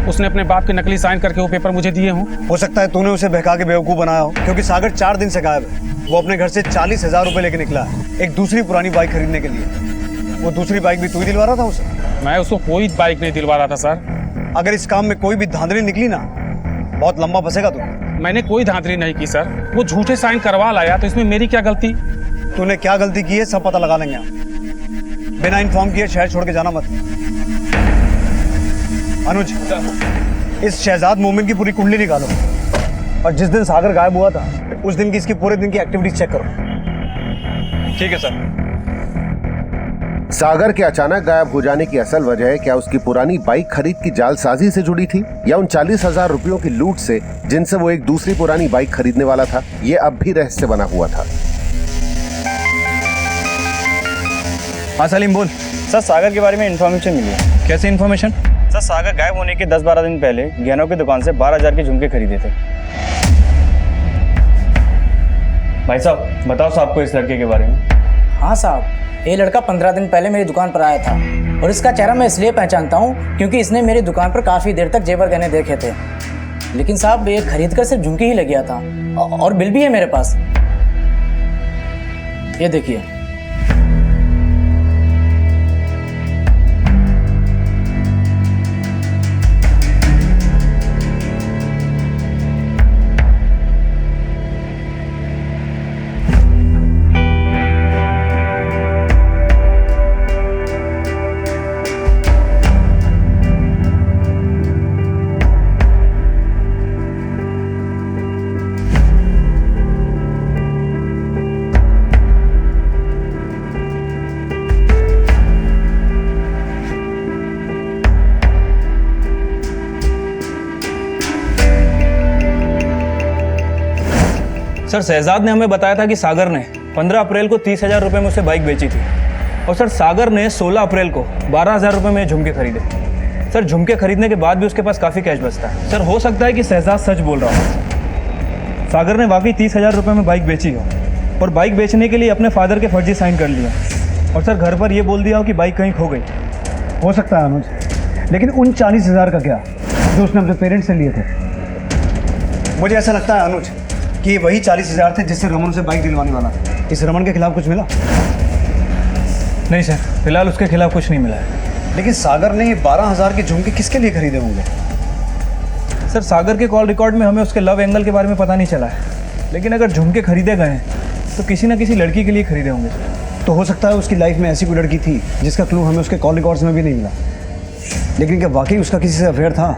Speaker 17: उसने अपने बाप के नकली साइन करके वो पेपर मुझे दिए हों।
Speaker 20: हो सकता है तूने उसे बहका के बेवकूफ़ बनाया हो, क्योंकि सागर 4 दिन से गायब है। वो अपने घर से 40,000 रुपये लेके निकला है एक दूसरी पुरानी बाइक खरीदने के लिए। वो दूसरी बाइक भी तू ही दिलवा रहा था उसे?
Speaker 17: मैं उसको कोई बाइक नहीं दिलवा रहा था सर।
Speaker 20: अगर इस काम में कोई भी धांधली निकली ना, बहुत लंबा फंसेगा तू।
Speaker 17: मैंने कोई धांधली नहीं की सर, वो झूठे साइन करवा लाया, तो इसमें मेरी क्या गलती?
Speaker 20: तूने क्या गलती की है सब पता लगा लेंगे हम। बिना इन्फॉर्म किए शहर छोड़ के जाना मत। अनुज, इस शहजाद मोमिन की पूरी कुंडली निकालो और जिस दिन सागर गायब हुआ था उस दिन की इसकी पूरे दिन की एक्टिविटीज चेक करो।
Speaker 17: ठीक है सर।
Speaker 1: सागर के अचानक गायब हो जाने की असल वजह क्या उसकी पुरानी बाइक खरीद की जालसाजी से जुड़ी थी, या उन 40,000 रुपयों की लूट से जिनसे वो एक दूसरी पुरानी बाइक खरीदने वाला था? ये अब भी रहस्य बना हुआ था।
Speaker 23: हाँ सलीम बोल।
Speaker 7: सर सागर के बारे में इन्फॉर्मेशन मिली है।
Speaker 23: कैसी इन्फॉर्मेशन?
Speaker 7: सर सागर गायब होने के 10-12 दिन पहले गहनों की दुकान से 12,000 के झुमके खरीदे थे। भाई साहब बताओ साहब को इस लड़के के बारे में।
Speaker 13: हाँ साहब, ये लड़का 15 दिन पहले मेरी दुकान पर आया था और इसका चेहरा मैं इसलिए पहचानता हूँ क्योंकि इसने मेरी दुकान पर काफ़ी देर तक जेवर गहने देखे थे। लेकिन साहब ये खरीद कर सिर्फ झुमके ही ले गया था और बिल भी है मेरे पास, ये देखिए।
Speaker 23: सर शहजाद ने हमें बताया था कि सागर ने 15 अप्रैल को 30,000 रुपये में उसे बाइक बेची थी और सर सागर ने 16 अप्रैल को 12,000 रुपये में झुमके खरीदे। सर झुमके खरीदने के बाद भी उसके पास काफ़ी कैश बचता है। सर हो सकता है कि शहजाद सच बोल रहा हो, सागर ने वाकई 30,000 रुपये में बाइक बेची हो और बाइक बेचने के लिए अपने फादर के फर्जी साइन कर लिया और सर घर पर ये बोल दिया हो कि बाइक कहीं खो गई।
Speaker 20: हो सकता है अनुज, लेकिन उन 40,000 का क्या जो उसने अपने पेरेंट्स से लिए थे? मुझे ऐसा लगता है अनुज कि ये वही 40,000 थे जिससे रमन उसे बाइक दिलवाने वाला था। इस रमन के खिलाफ कुछ मिला?
Speaker 23: नहीं सर, फिलहाल उसके खिलाफ कुछ नहीं मिला है।
Speaker 20: लेकिन सागर ने ये 12,000 के झुमके किसके लिए खरीदे होंगे?
Speaker 23: सर सागर के कॉल रिकॉर्ड में हमें उसके लव एंगल के बारे में पता नहीं चला है, लेकिन अगर झुमके खरीदे गए हैं तो किसी न किसी लड़की के लिए खरीदे होंगे।
Speaker 20: तो हो सकता है उसकी लाइफ में ऐसी कोई लड़की थी जिसका क्लू हमें उसके कॉल रिकॉर्ड्स में भी नहीं मिला। लेकिन क्या वाकई उसका किसी से अफेयर था?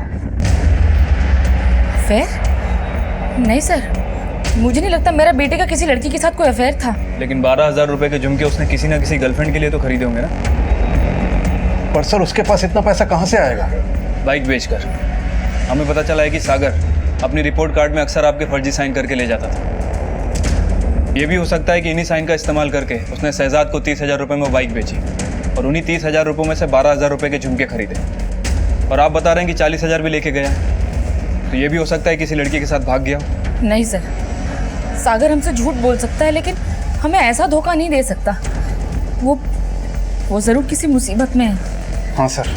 Speaker 5: अफेयर? नहीं सर, मुझे नहीं लगता मेरा बेटे का किसी लड़की के साथ कोई अफेयर था।
Speaker 23: लेकिन 12,000 रुपए के झुमके उसने किसी ना किसी गर्लफ्रेंड के लिए तो खरीदे होंगे ना।
Speaker 8: पर सर उसके पास इतना पैसा कहाँ से आएगा?
Speaker 23: बाइक बेचकर। हमें पता चला है कि सागर अपनी रिपोर्ट कार्ड में अक्सर आपके फर्जी साइन करके ले जाता था। ये भी हो सकता है कि इन्हीं साइन का इस्तेमाल करके उसने शहजाद को 30,000 रुपये में बाइक बेची और उन्हीं 30,000 रुपये में से 12,000 रुपये के झुमके खरीदे। और आप बता रहे हैं कि 40,000 भी लेके गया, तो ये भी हो सकता है किसी लड़की के साथ भाग गया।
Speaker 5: नहीं सर, सागर हमसे झूठ बोल सकता है लेकिन हमें ऐसा धोखा नहीं दे सकता। वो ज़रूर किसी मुसीबत में है।
Speaker 8: हाँ सर।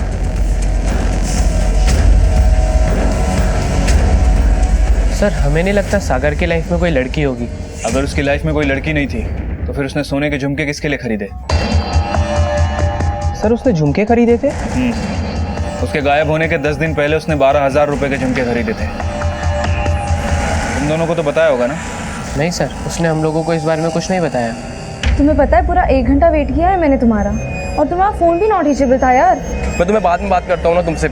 Speaker 19: सर हमें नहीं लगता सागर की लाइफ में कोई लड़की होगी।
Speaker 23: अगर उसकी लाइफ में कोई लड़की नहीं थी तो फिर उसने सोने के झुमके किसके लिए खरीदे?
Speaker 19: सर उसने झुमके खरीदे थे?
Speaker 23: उसके गायब होने के 10 दिन पहले उसने 12,000 रुपये के झुमके खरीदे थे। तुम दोनों को तो बताया होगा ना?
Speaker 19: नहीं सर, उसने हम लोगों को इस बारे में कुछ नहीं बताया।
Speaker 2: तुम्हें पता है पूरा 1 घंटा वेट किया है मैंने तुम्हारा, और तुम्हारा फ़ोन भी नॉट रीचेबल था यार।
Speaker 19: मैं तुम्हें बाद में बात करता हूँ ना तुमसे।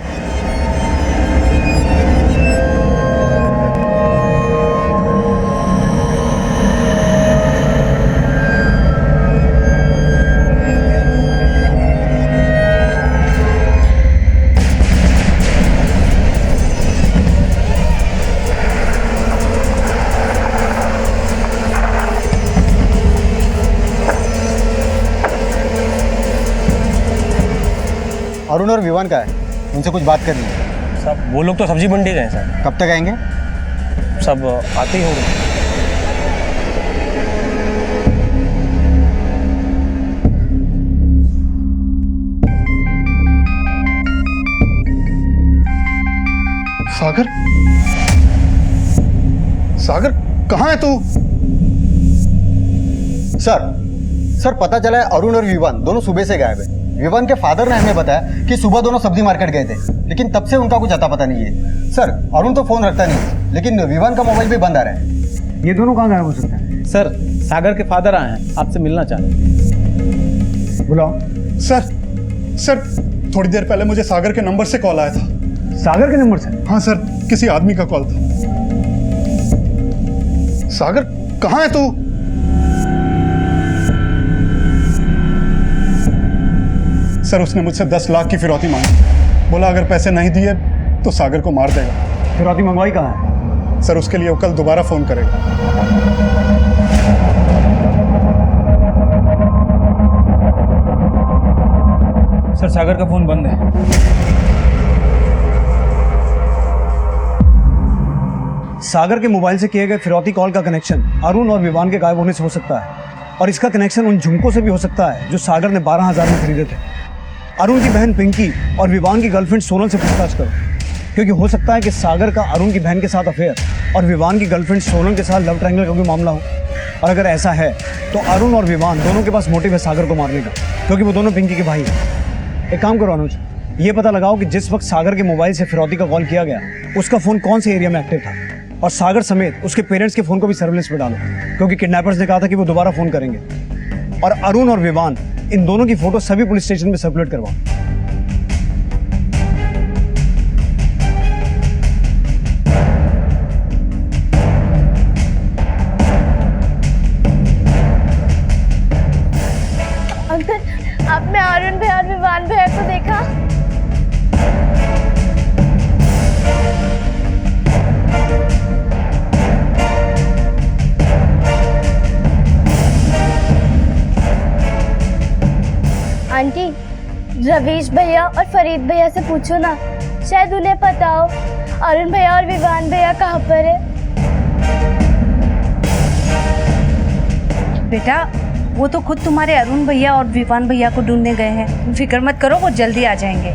Speaker 16: अरुण और विवान का है, उनसे कुछ बात करनी है।
Speaker 14: सब वो लोग तो सब्जी मंडी गए सर।
Speaker 16: कब तक आएंगे?
Speaker 14: सब आते ही होंगे।
Speaker 8: सागर, सागर कहाँ है तू?
Speaker 16: सर पता चला है अरुण और विवान दोनों सुबह से गायब है। विवान के फादर ने हमें बताया कि सुबह दोनों सब्जी मार्केट गए थे, लेकिन तब से उनका कुछ अता पता नहीं है। सर अरुण तो फोन रखता नहीं, लेकिन विवान का मोबाइल भी बंद आ रहा है।
Speaker 20: ये दोनों कहाँ गायब हो सकते हैं?
Speaker 23: सर सागर के फादर आए हैं, आपसे मिलना चाह रहे हैं।
Speaker 20: बुलाओ।
Speaker 8: सर थोड़ी देर पहले मुझे सागर के नंबर से कॉल आया था।
Speaker 20: सागर के नंबर से?
Speaker 8: हाँ सर, किसी आदमी का कॉल था। सागर कहाँ है तू? सर उसने मुझसे 10 लाख की फिरौती मांगी, बोला अगर पैसे नहीं दिए तो सागर को मार देगा।
Speaker 20: फिरौती मंगवाई कहाँ है?
Speaker 8: सर उसके लिए वो कल दोबारा फोन करेगा।
Speaker 23: सर सागर का फोन बंद है।
Speaker 20: सागर के मोबाइल से किए गए फिरौती कॉल का कनेक्शन अरुण और विवान के गायब होने से हो सकता है, और इसका कनेक्शन उन झुमकों से भी हो सकता है जो सागर ने 12,000 में खरीदे थे। अरुण की बहन पिंकी और विवान की गर्लफ्रेंड सोनल से पूछताछ करो, क्योंकि हो सकता है कि सागर का अरुण की बहन के साथ अफेयर और विवान की गर्लफ्रेंड सोनल के साथ लव ट्रायंगल का कोई मामला हो। और अगर ऐसा है तो अरुण और विवान दोनों के पास मोटिव है सागर को मारने का, क्योंकि वो दोनों पिंकी के भाई हैं। एक काम करो अनुज, ये पता लगाओ कि जिस वक्त सागर के मोबाइल से फिरौती का कॉल किया गया उसका फ़ोन कौन से एरिया में एक्टिव था, और सागर समेत उसके पेरेंट्स के फ़ोन को भी सर्विलेंस में डालो, क्योंकि किडनैपर्स ने कहा था कि वो दोबारा फ़ोन करेंगे। और अरुण और विवान इन दोनों की फ़ोटो सभी पुलिस स्टेशन में सर्कुलेट करवाओ।
Speaker 4: अंकल, आपने अरुण भैया और विवान भैया को देखा? आंटी, रवीश भैया और फरीद भैया से पूछो ना, शायद उन्हें पता हो अरुण भैया और विवान भैया कहाँ पर है।
Speaker 21: बेटा वो तो खुद तुम्हारे अरुण भैया और विवान भैया को ढूंढने गए हैं, तुम फिक्र मत करो, वो जल्दी आ जाएंगे।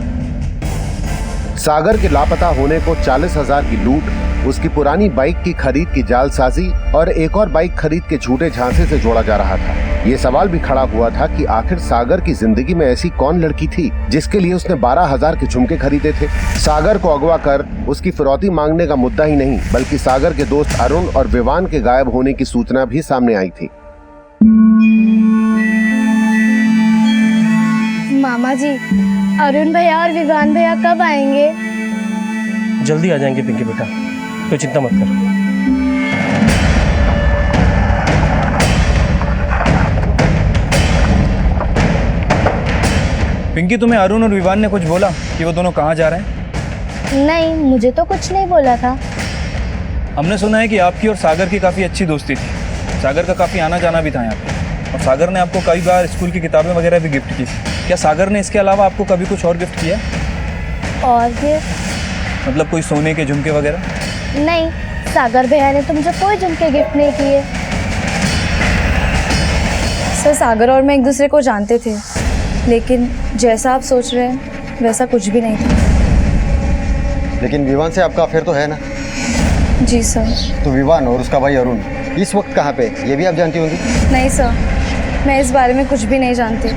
Speaker 1: सागर के लापता होने को 40,000 की लूट, उसकी पुरानी बाइक की खरीद की जालसाजी और एक और बाइक खरीद के झूठे झांसे से जोड़ा जा रहा था। ये सवाल भी खड़ा हुआ था कि आखिर सागर की जिंदगी में ऐसी कौन लड़की थी जिसके लिए उसने 12,000 के झुमके खरीदे थे। सागर को अगवा कर उसकी फिरौती मांगने का मुद्दा ही नहीं, बल्कि सागर के दोस्त अरुण और विवान के गायब होने की सूचना भी सामने आई थी।
Speaker 4: मामा जी, अरुण भैया और विवान भैया कब आएंगे?
Speaker 14: जल्दी आ जाएंगे पिंकी बेटा, तो चिंता मत कर।
Speaker 23: पिंकी, तुम्हें अरुण और विवान ने कुछ बोला कि वो दोनों कहाँ जा रहे हैं?
Speaker 4: नहीं, मुझे तो कुछ नहीं बोला था।
Speaker 23: हमने सुना है कि आपकी और सागर की काफ़ी अच्छी दोस्ती थी, सागर का काफ़ी आना जाना भी था यहाँ पे, और सागर ने आपको कई बार स्कूल की किताबें वगैरह भी गिफ्ट की। क्या सागर ने इसके अलावा आपको कभी कुछ और गिफ्ट किया?
Speaker 4: और गिफ्ट?
Speaker 23: मतलब कोई सोने के झुमके वगैरह?
Speaker 4: नहीं, सागर भैया ने तो मुझे कोई झुमके गिफ्ट नहीं किए।
Speaker 2: सर सागर और मैं एक दूसरे को जानते थे, लेकिन जैसा आप सोच रहे हैं वैसा कुछ भी नहीं था।
Speaker 16: लेकिन विवान से आपका अफेयर तो है ना?
Speaker 2: जी सर।
Speaker 16: तो विवान और उसका भाई अरुण इस वक्त कहाँ पे, ये भी आप जानती होंगी?
Speaker 2: नहीं सर, मैं इस बारे में कुछ भी नहीं जानती।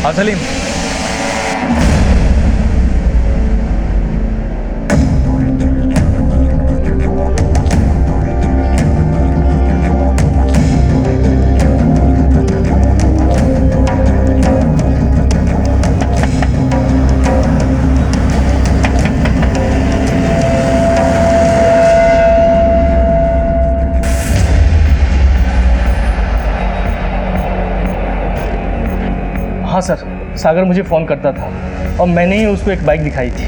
Speaker 23: हाँ सलीम,
Speaker 14: हाँ सर, सागर मुझे फ़ोन करता था और मैंने ही उसको एक बाइक दिखाई थी।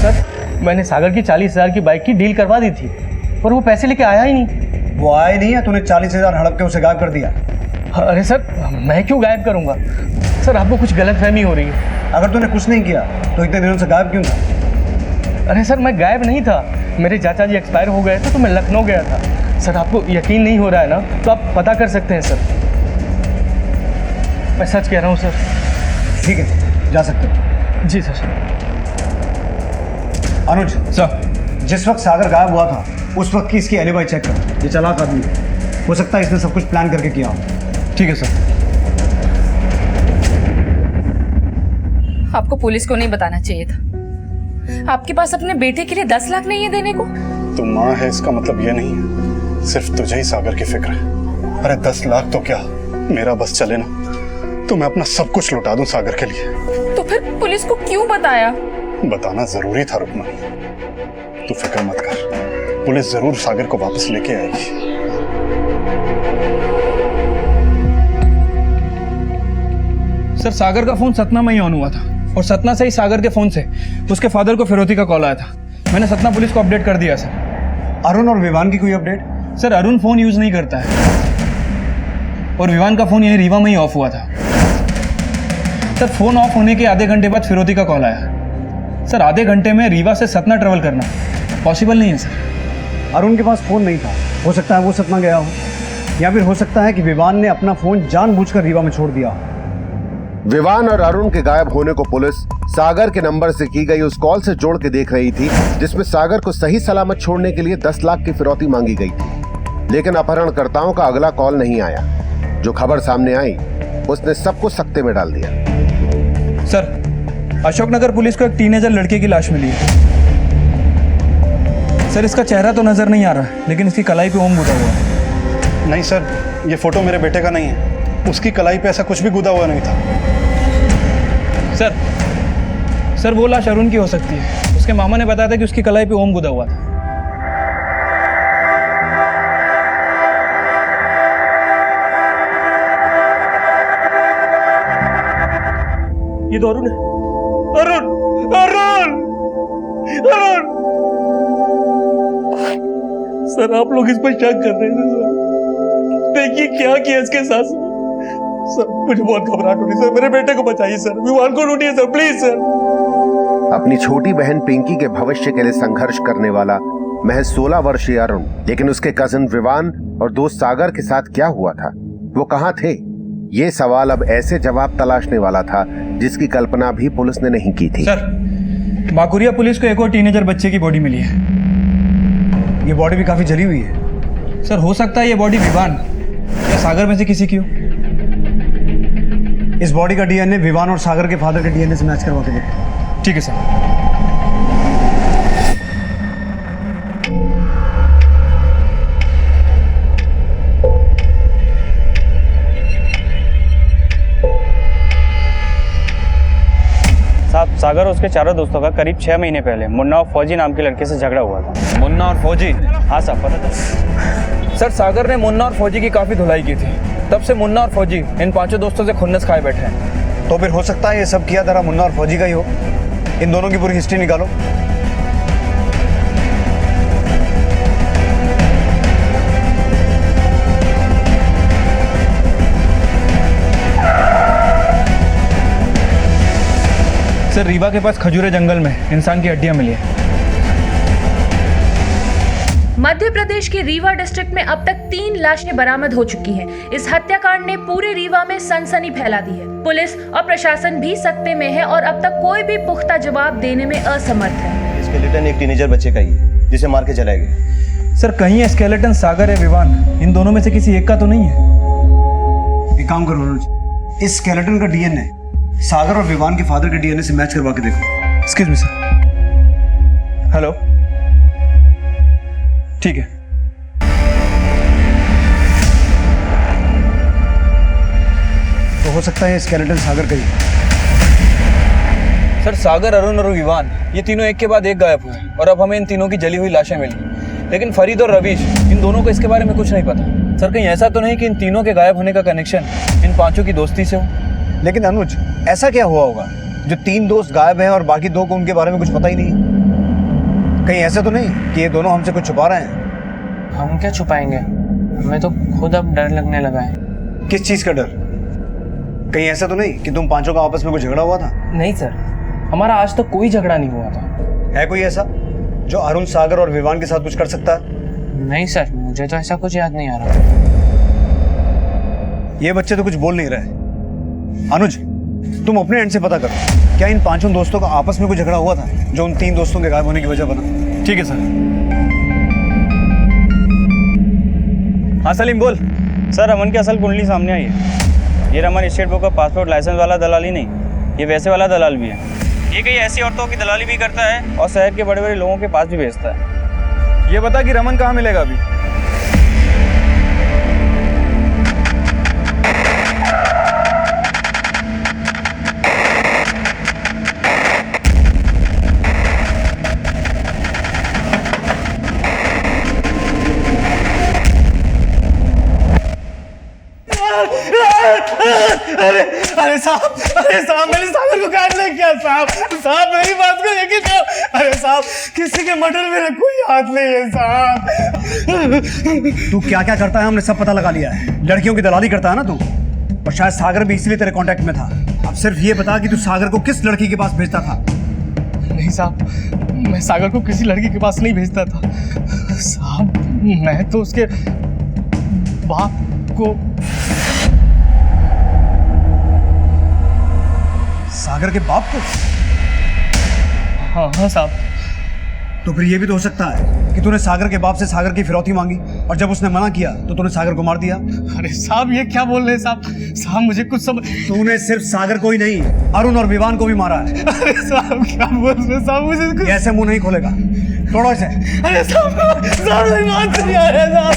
Speaker 14: सर, मैंने सागर की 40,000 की बाइक की डील करवा दी थी, पर वो पैसे लेके आया ही नहीं।
Speaker 20: वो आया नहीं है, तूने 40,000 हड़प के उसे गायब कर दिया।
Speaker 14: अरे सर, मैं क्यों गायब करूँगा? सर आपको कुछ गलतफहमी हो रही है।
Speaker 20: अगर तूने कुछ नहीं किया तो इतने दिनों से गायब क्यों था?
Speaker 7: अरे सर मैं गायब नहीं था, मेरे चाचा जी एक्सपायर हो गए थे तो मैं लखनऊ गया था। सर आपको यकीन नहीं हो रहा है ना, तो आप पता कर सकते हैं सर, मैं सच कह रहा हूँ सर।
Speaker 20: ठीक है, जा सकते हो।
Speaker 7: जी सर।
Speaker 20: अनुज सर, जिस वक्त सागर गायब हुआ था उस वक्त की इसकी एलिबाई चेक कर। ये चालाक आदमी है, हो सकता है इसने सब कुछ प्लान करके किया हो।
Speaker 7: ठीक है सर।
Speaker 5: आपको पुलिस को नहीं बताना चाहिए था। आपके पास अपने बेटे के लिए 10 लाख नहीं है देने को?
Speaker 8: तू माँ है इसका मतलब ये नहीं है सिर्फ तुझे ही सागर की फिक्र है। अरे 10 लाख तो क्या, मेरा बस चले ना तो मैं अपना सब कुछ लुटा दूं सागर के लिए।
Speaker 5: तो फिर पुलिस को क्यों बताया?
Speaker 8: बताना जरूरी था रुकना। तू फिक्र मत कर, पुलिस जरूर सागर को वापस लेके आएगी।
Speaker 23: सर सागर का फोन सतना में ही ऑन हुआ था और सतना से ही सागर के फोन से उसके फादर को फिरौती का कॉल आया था। मैंने सतना पुलिस को अपडेट कर दिया सर।
Speaker 20: अरुण और विवान की कोई update?
Speaker 23: Sir Arun phone use नहीं करता है और विवान का फोन यहीं रीवा में ही ऑफ हुआ था। सर फोन ऑफ होने के आधे घंटे बाद फिरौती का कॉल आया। सर आधे घंटे में रीवा से सतना ट्रेवल करना पॉसिबल नहीं है सर।
Speaker 20: अरुण के पास फोन नहीं था, हो सकता है वो सतना गया हो, या फिर हो सकता है कि विवान ने अपना फोन जानबूझकर रीवा में छोड़ दिया हो।
Speaker 1: विवान और अरुण के गायब होने को पुलिस सागर के नंबर से की गई उस कॉल से जोड़ के देख रही थी जिसमें सागर को सही सलामत छोड़ने के लिए 10 लाख की फिरौती मांगी गई थी। लेकिन अपहरणकर्ताओं का अगला कॉल नहीं आया। जो खबर सामने आई उसने सबको सकते में डाल दिया।
Speaker 23: सर अशोकनगर पुलिस को एक टीनेजर लड़के की लाश मिली है। सर इसका चेहरा तो नजर नहीं आ रहा लेकिन इसकी कलाई पे ओम गुदा हुआ है।
Speaker 8: नहीं सर, ये फोटो मेरे बेटे का नहीं है, उसकी कलाई पे ऐसा कुछ भी गुदा हुआ नहीं था।
Speaker 23: सर वो लाश अरुण की हो सकती है। उसके मामा ने बताया था कि उसकी कलाई पे ओम गुदा हुआ था।
Speaker 14: ये तो अरुण है। अरुण अरुण अरुण सर आप लोग इस पर शक कर रहे थे सर। देखिए क्या किया इसके साथ सर। मुझे बहुत घबराहट हो रही सर, मेरे बेटे को बचाइए सर, विवान को ढूंढिए सर प्लीज सर।
Speaker 1: अपनी छोटी बहन पिंकी के भविष्य के लिए संघर्ष करने वाला महज 16 वर्षीय अरुण, लेकिन उसके कजिन विवान और दोस्त सागर के साथ क्या हुआ था, वो कहां थे? ये सवाल अब ऐसे जवाब तलाशने वाला था जिसकी कल्पना भी पुलिस ने नहीं की थी।
Speaker 23: सर बाकुरिया पुलिस को एक और टीनेजर बच्चे की बॉडी मिली है। ये बॉडी भी काफी जली हुई है। सर हो सकता है ये बॉडी विवान या सागर में से किसी की हो।
Speaker 20: इस बॉडी का डीएनए विवान और सागर के फादर के डीएनए से मैच करवा के देखो।
Speaker 23: ठीक है सर।
Speaker 7: साहब सागर और उसके चारों दोस्तों का करीब 6 महीने पहले मुन्ना और फौजी नाम के लड़के से झगड़ा हुआ था।
Speaker 23: मुन्ना और फौजी?
Speaker 7: हाँ साहब पता था।
Speaker 23: सर सागर ने मुन्ना और फौजी की काफी धुलाई की थी, तब से मुन्ना और फौजी इन 5 दोस्तों से खुन्नस खाए बैठे हैं।
Speaker 20: तो फिर हो सकता है ये सब किया धरा मुन्ना और फौजी का ही हो। इन दोनों की पूरी हिस्ट्री निकालो।
Speaker 23: सर रीवा के पास खजूरे जंगल में इंसान की हड्डियां मिली है।
Speaker 3: मध्य प्रदेश के रीवा डिस्ट्रिक्ट में अब तक 3 लाशें बरामद हो चुकी हैं। इस हत्याकांड ने पूरे रीवा में सनसनी फैला दी है। पुलिस और प्रशासन भी सकते में है और अब तक कोई भी पुख्ता जवाब देने में असमर्थ है।
Speaker 9: स्केलेटन एक टीनेजर बच्चे का ही है जिसे मार के चलाए गए।
Speaker 23: सर कहीं स्केलेटन सागर या विवान, इन दोनों में से किसी एक का तो नहीं है?
Speaker 20: एक काम करो अनुज, इस स्केलेटन का डीएनए सागर और विवान के फादर के डीएनए से मैच करवा के देखो।
Speaker 23: Excuse me sir. हेलो, ठीक है।
Speaker 20: तो हो सकता है स्केलेटन सागर का ही।
Speaker 23: सर सागर, अरुण और विवान ये तीनों एक के बाद एक गायब हुए और अब हमें इन तीनों की जली हुई लाशें मिली, लेकिन फरीद और रवीश इन दोनों को इसके बारे में कुछ नहीं पता। सर कहीं ऐसा तो नहीं कि इन तीनों के गायब होने का कनेक्शन इन 5 की दोस्ती से हो?
Speaker 20: लेकिन अनुज ऐसा क्या हुआ होगा जो 3 दोस्त गायब हैं और बाकी 2 को उनके बारे में कुछ पता ही नहीं? कहीं ऐसा तो नहीं कि ये दोनों हमसे कुछ छुपा रहे हैं?
Speaker 19: हम क्या छुपाएंगे, हमें तो खुद अब डर लगने लगा है।
Speaker 20: किस चीज का डर? कहीं ऐसा तो नहीं कि तुम 5 का आपस में कुछ झगड़ा हुआ था?
Speaker 19: नहीं सर, हमारा आज तक कोई झगड़ा नहीं हुआ था।
Speaker 20: है कोई ऐसा जो अरुण, सागर और विवान के साथ कुछ कर सकता है?
Speaker 19: नहीं सर, मुझे तो ऐसा कुछ याद नहीं आ रहा।
Speaker 20: ये बच्चे तो कुछ बोल नहीं रहे। अनुज, तुम अपने एंड से पता करो, क्या इन पांचों दोस्तों का आपस में कोई झगड़ा हुआ था जो उन 3 दोस्तों के गायब होने की वजह बना? ठीक है सर। हाँ सलीम बोल।
Speaker 23: सर, रमन की असल कुंडली सामने आई है। ये रमन स्टेट बुक का पासपोर्ट लाइसेंस वाला दलाल ही नहीं, ये वैसे वाला दलाल भी है। ये कई ऐसी औरतों की दलाली भी करता है और शहर के बड़े बड़े लोगों के पास भी भेजता है। ये बता कि रमन कहाँ मिलेगा अभी? अरे साहब मैंने सागर को काट नहीं किया साहब मेरी बात को यकीन करो। अरे साहब, किसी के मर्डर में मेरा कोई हाथ नहीं है साहब।
Speaker 20: तू क्या क्या करता है हमने सब पता लगा लिया है। लड़कियों की दलाली करता है ना तू, और शायद सागर भी इसलिए तेरे कांटेक्ट में था। अब सिर्फ ये बता कि तू सागर को किस लड़की के पास भेजता था?
Speaker 19: नहीं साहब, मैं सागर को किसी लड़की के पास नहीं भेजता था साहब। मैं तो उसके बाप को।
Speaker 20: सागर के बाप को?
Speaker 19: हाँ साहब।
Speaker 20: तो फिर ये भी तो हो सकता है कि तूने सागर के बाप से सागर की फिरौती मांगी और जब उसने मना किया तो तूने सागर को मार दिया।
Speaker 19: अरे साहब, ये क्या बोल रहे हैं साहब मुझे कुछ समझ।
Speaker 20: तूने सिर्फ सागर को ही नहीं, अरुण और विवान को भी मारा है।
Speaker 19: अरे साहब, क्या बोल रहे हैं साहब, मुझे कुछ।
Speaker 20: ऐसे मुंह नहीं खोलेगा, तोड़ो इसे।
Speaker 19: अरे साहब मेरी बात सुनिए। अरे साहब।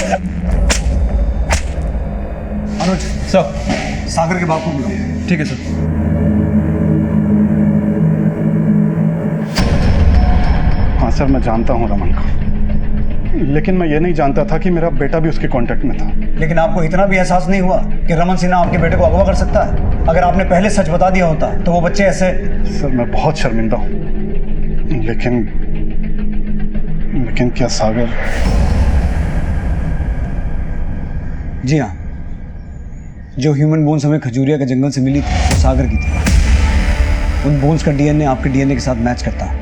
Speaker 20: अनुज सर, सागर के बाप को बुलाओ। ठीक है सर।
Speaker 8: हाँ सर, मैं जानता हूँ रमन को, लेकिन मैं ये नहीं जानता था कि मेरा बेटा भी उसके कांटेक्ट में था।
Speaker 20: लेकिन आपको इतना भी एहसास नहीं हुआ कि रमन सिन्हा आपके बेटे को अगवा कर सकता है? अगर आपने पहले सच बता दिया होता तो वो बच्चे ऐसे।
Speaker 8: सर, मैं बहुत शर्मिंदा हूँ, लेकिन क्या सागर?
Speaker 20: जी हाँ, जो ह्यूमन बोन्स हमें खजूरिया के जंगल से मिली थी वो सागर की थी। उन बोन्स का डीएनए आपके डीएनए के साथ मैच करता है।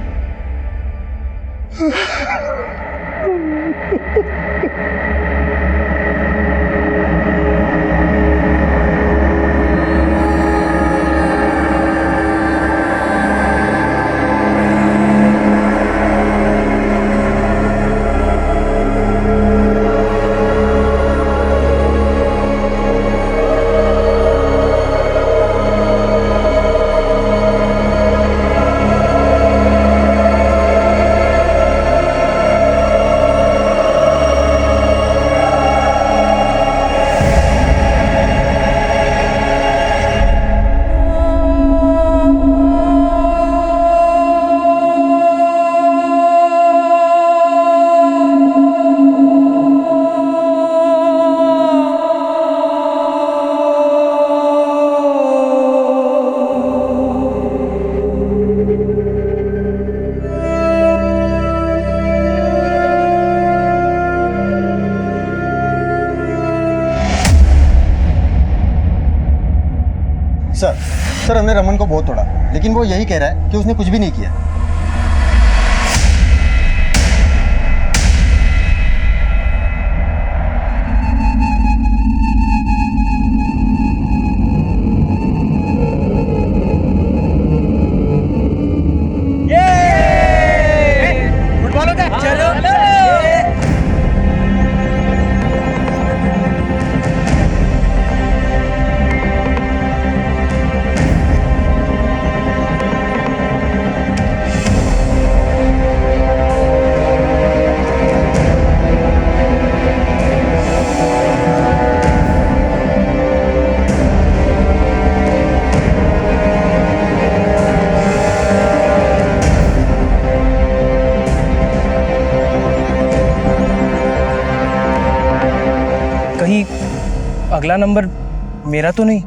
Speaker 16: सर हमने रमन को बहुत तोड़ा, लेकिन वो यही कह रहा है कि उसने कुछ भी नहीं किया।
Speaker 19: कहीं अगला नंबर मेरा तो नहीं?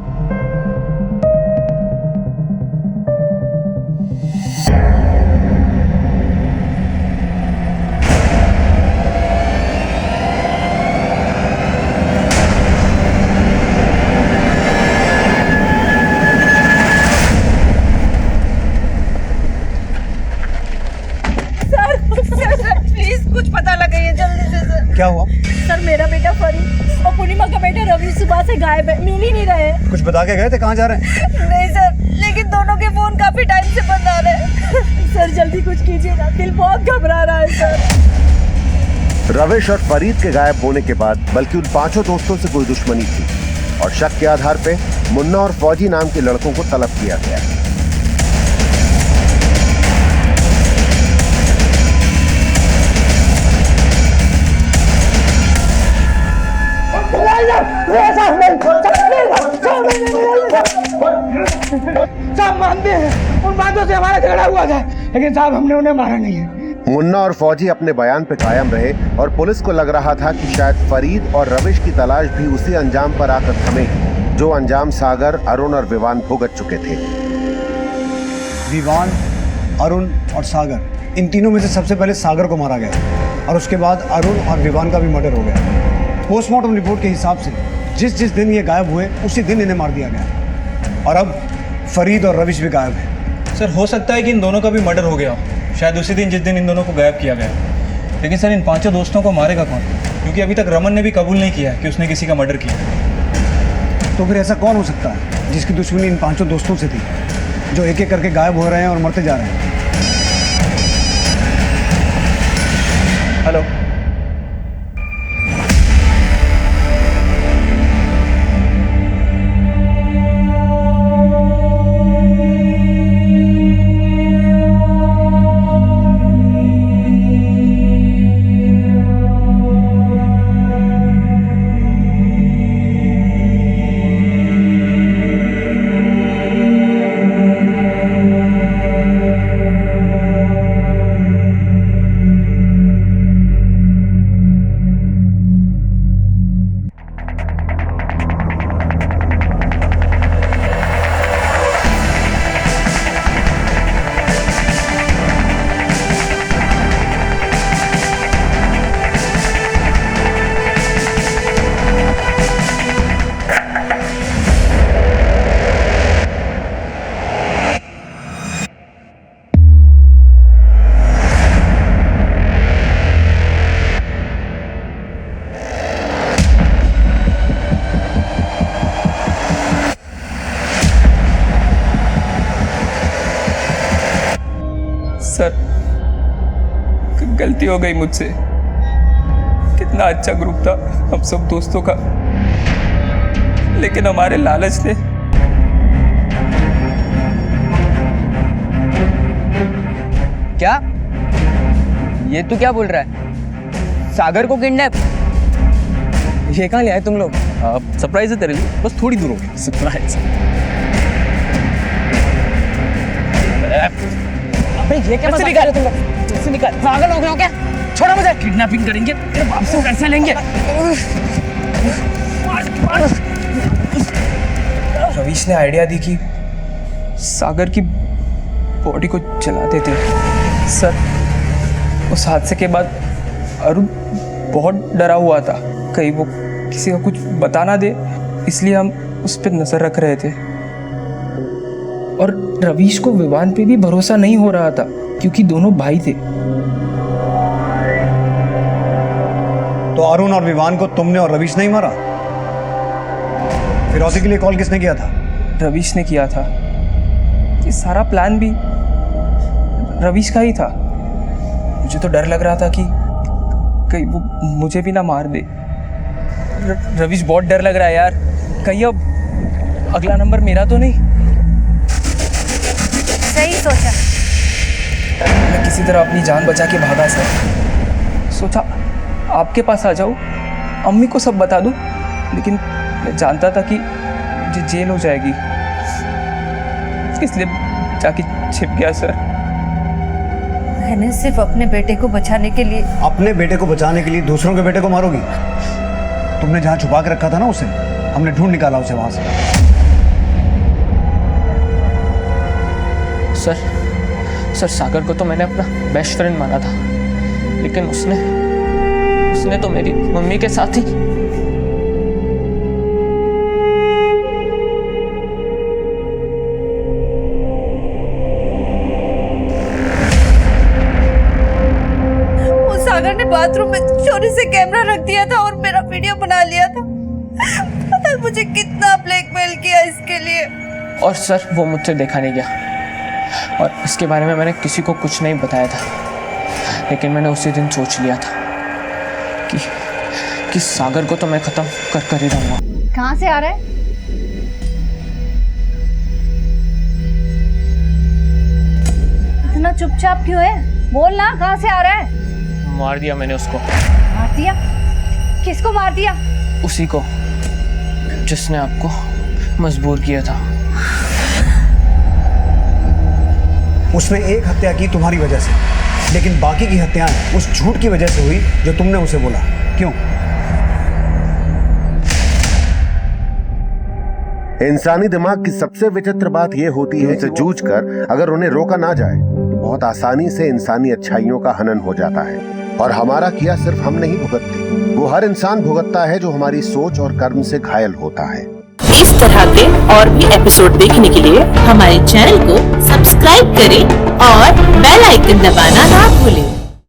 Speaker 20: क्या हुआ?
Speaker 21: सर मेरा बेटा फरीद और पूर्णिमा का बेटा रवि सुबह से गायब है, मिल ही नहीं रहे।
Speaker 20: कुछ बता के गए थे कहाँ जा रहे हैं?
Speaker 21: नहीं सर, लेकिन दोनों के फोन काफी टाइम से बंद आ रहे हैं। सर जल्दी कुछ कीजिएगा, दिल बहुत घबरा रहा है सर।
Speaker 1: रविश और फरीद के गायब होने के बाद बल्कि उन पांचों दोस्तों से कोई दुश्मनी थी और शक के आधार पे मुन्ना और फौजी नाम के लड़कों को तलब किया गया।
Speaker 7: साहब मानते हैं उन बातों से हमारा झगड़ा हुआ था, लेकिन साहब हमने उन्हें मारा नहीं है।
Speaker 1: मुन्ना और फौजी अपने बयान पे कायम रहे और पुलिस को लग रहा था कि शायद फरीद और रविश की तलाश भी उसी अंजाम पर आकर थमेगी जो अंजाम सागर, अरुण और विवान भुगत चुके थे।
Speaker 20: विवान, अरुण और सागर, इन तीनों में से सबसे पहले सागर को मारा गया और उसके बाद अरुण और विवान का भी मर्डर हो गया। पोस्टमार्टम रिपोर्ट के हिसाब से जिस दिन ये गायब हुए उसी दिन इन्हें मार दिया गया और अब फरीद और रविश भी गायब है।
Speaker 23: सर हो सकता है कि इन दोनों का भी मर्डर हो गया हो, शायद उसी दिन जिस दिन इन दोनों को गायब किया गया। लेकिन सर इन पांचों दोस्तों को मारेगा कौन? क्योंकि अभी तक रमन ने भी कबूल नहीं किया कि उसने किसी का मर्डर किया।
Speaker 20: तो फिर ऐसा कौन हो सकता है जिसकी दुश्मनी इन पांचों दोस्तों से थी, जो एक एक करके गायब हो रहे हैं और मरते जा रहे हैं?
Speaker 23: हेलो,
Speaker 19: गलती हो गई मुझसे। कितना अच्छा ग्रुप था हम सब दोस्तों का, लेकिन हमारे लालच ने
Speaker 12: क्या? ये तू क्या बोल रहा है? सागर को किडनैप?
Speaker 19: ये कहाँ ले आए तुम लोग? सरप्राइज है तेरे लिए, बस थोड़ी दूर हो गई। सरप्राइज?
Speaker 12: अबे ये क्या मजाक कर रहे हो तुम लोग? जैसे निकाल, पागल हो गए हो क्या? छोड़ो मुझे। किडनैपिंग करेंगे, तेरे बाप से पैसे लेंगे।
Speaker 19: रवीश ने आइडिया दी कि सागर की बॉडी को जलाते थे। सर उस हादसे के बाद अरुण बहुत डरा हुआ था, कहीं वो किसी का कुछ बता ना दे, इसलिए हम उस पर नजर रख रहे थे। और रवीश को विवान पे भी भरोसा नहीं हो रहा था क्योंकि दोनों भाई थे।
Speaker 20: तो अरुण और विवान को तुमने और रवीश नहीं मारा? फिरौती के लिए कॉल किसने किया था?
Speaker 19: रवीश ने किया था। ये सारा प्लान भी रवीश का ही था। मुझे तो डर लग रहा था कि कहीं वो मुझे भी ना मार दे। रवीश बहुत डर लग रहा है यार, कहीं अब अगला नंबर मेरा तो नहीं।
Speaker 21: सही सोचा।
Speaker 19: मैं किसी तरह अपनी जान बचा के भागा सर। सोचा आपके पास आ जाऊँ, अम्मी को सब बता दूँ, लेकिन मैं जानता था कि मुझे जेल हो जाएगी, इसलिए जाके छिप गया सर।
Speaker 21: मैंने सिर्फ अपने बेटे को बचाने के लिए।
Speaker 20: अपने बेटे को बचाने के लिए दूसरों के बेटे को मारोगी? तुमने जहाँ छुपा के रखा था ना उसे, हमने ढूंढ निकाला उसे वहां से।
Speaker 19: सर सागर को तो मैंने अपना बेस्ट फ्रेंड माना था, लेकिन उसने तो मेरी मम्मी के साथ ही।
Speaker 21: उस सागर ने बाथरूम में चोरी से कैमरा रख दिया था और मेरा वीडियो बना लिया था। पता है मुझे कितना ब्लैकमेल किया इसके लिए।
Speaker 19: और सर वो मुझसे देखा नहीं गया और इसके बारे में मैंने किसी को कुछ नहीं बताया था, लेकिन मैंने उसी दिन सोच लिया था कि सागर को तो मैं खत्म कर ही रहूंगा।
Speaker 4: कहाँ से आ रहा है? इतना चुपचाप क्यों है? बोल ना, कहाँ से आ रहा है?
Speaker 19: मार दिया मैंने उसको।
Speaker 4: मार दिया? किसको मार दिया?
Speaker 19: उसी को जिसने आपको मजबूर किया था।
Speaker 20: उसने एक हत्या की तुम्हारी वजह से, लेकिन बाकी की हत्याएं उस झूठ की वजह से हुई जो तुमने उसे बोला। क्यों?
Speaker 1: इंसानी दिमाग की सबसे विचित्र बात यह होती है कि जूझकर अगर उन्हें रोका ना जाए तो बहुत आसानी से इंसानी अच्छाइयों का हनन हो जाता है। और हमारा किया सिर्फ हम नहीं भुगतते, वो हर इंसान भुगतता है जो हमारी सोच और कर्म से घायल होता है।
Speaker 6: इस तरह के और भी एपिसोड देखने के लिए हमारे चैनल को सब्सक्राइब करें और बेल आइकन दबाना ना भूलें।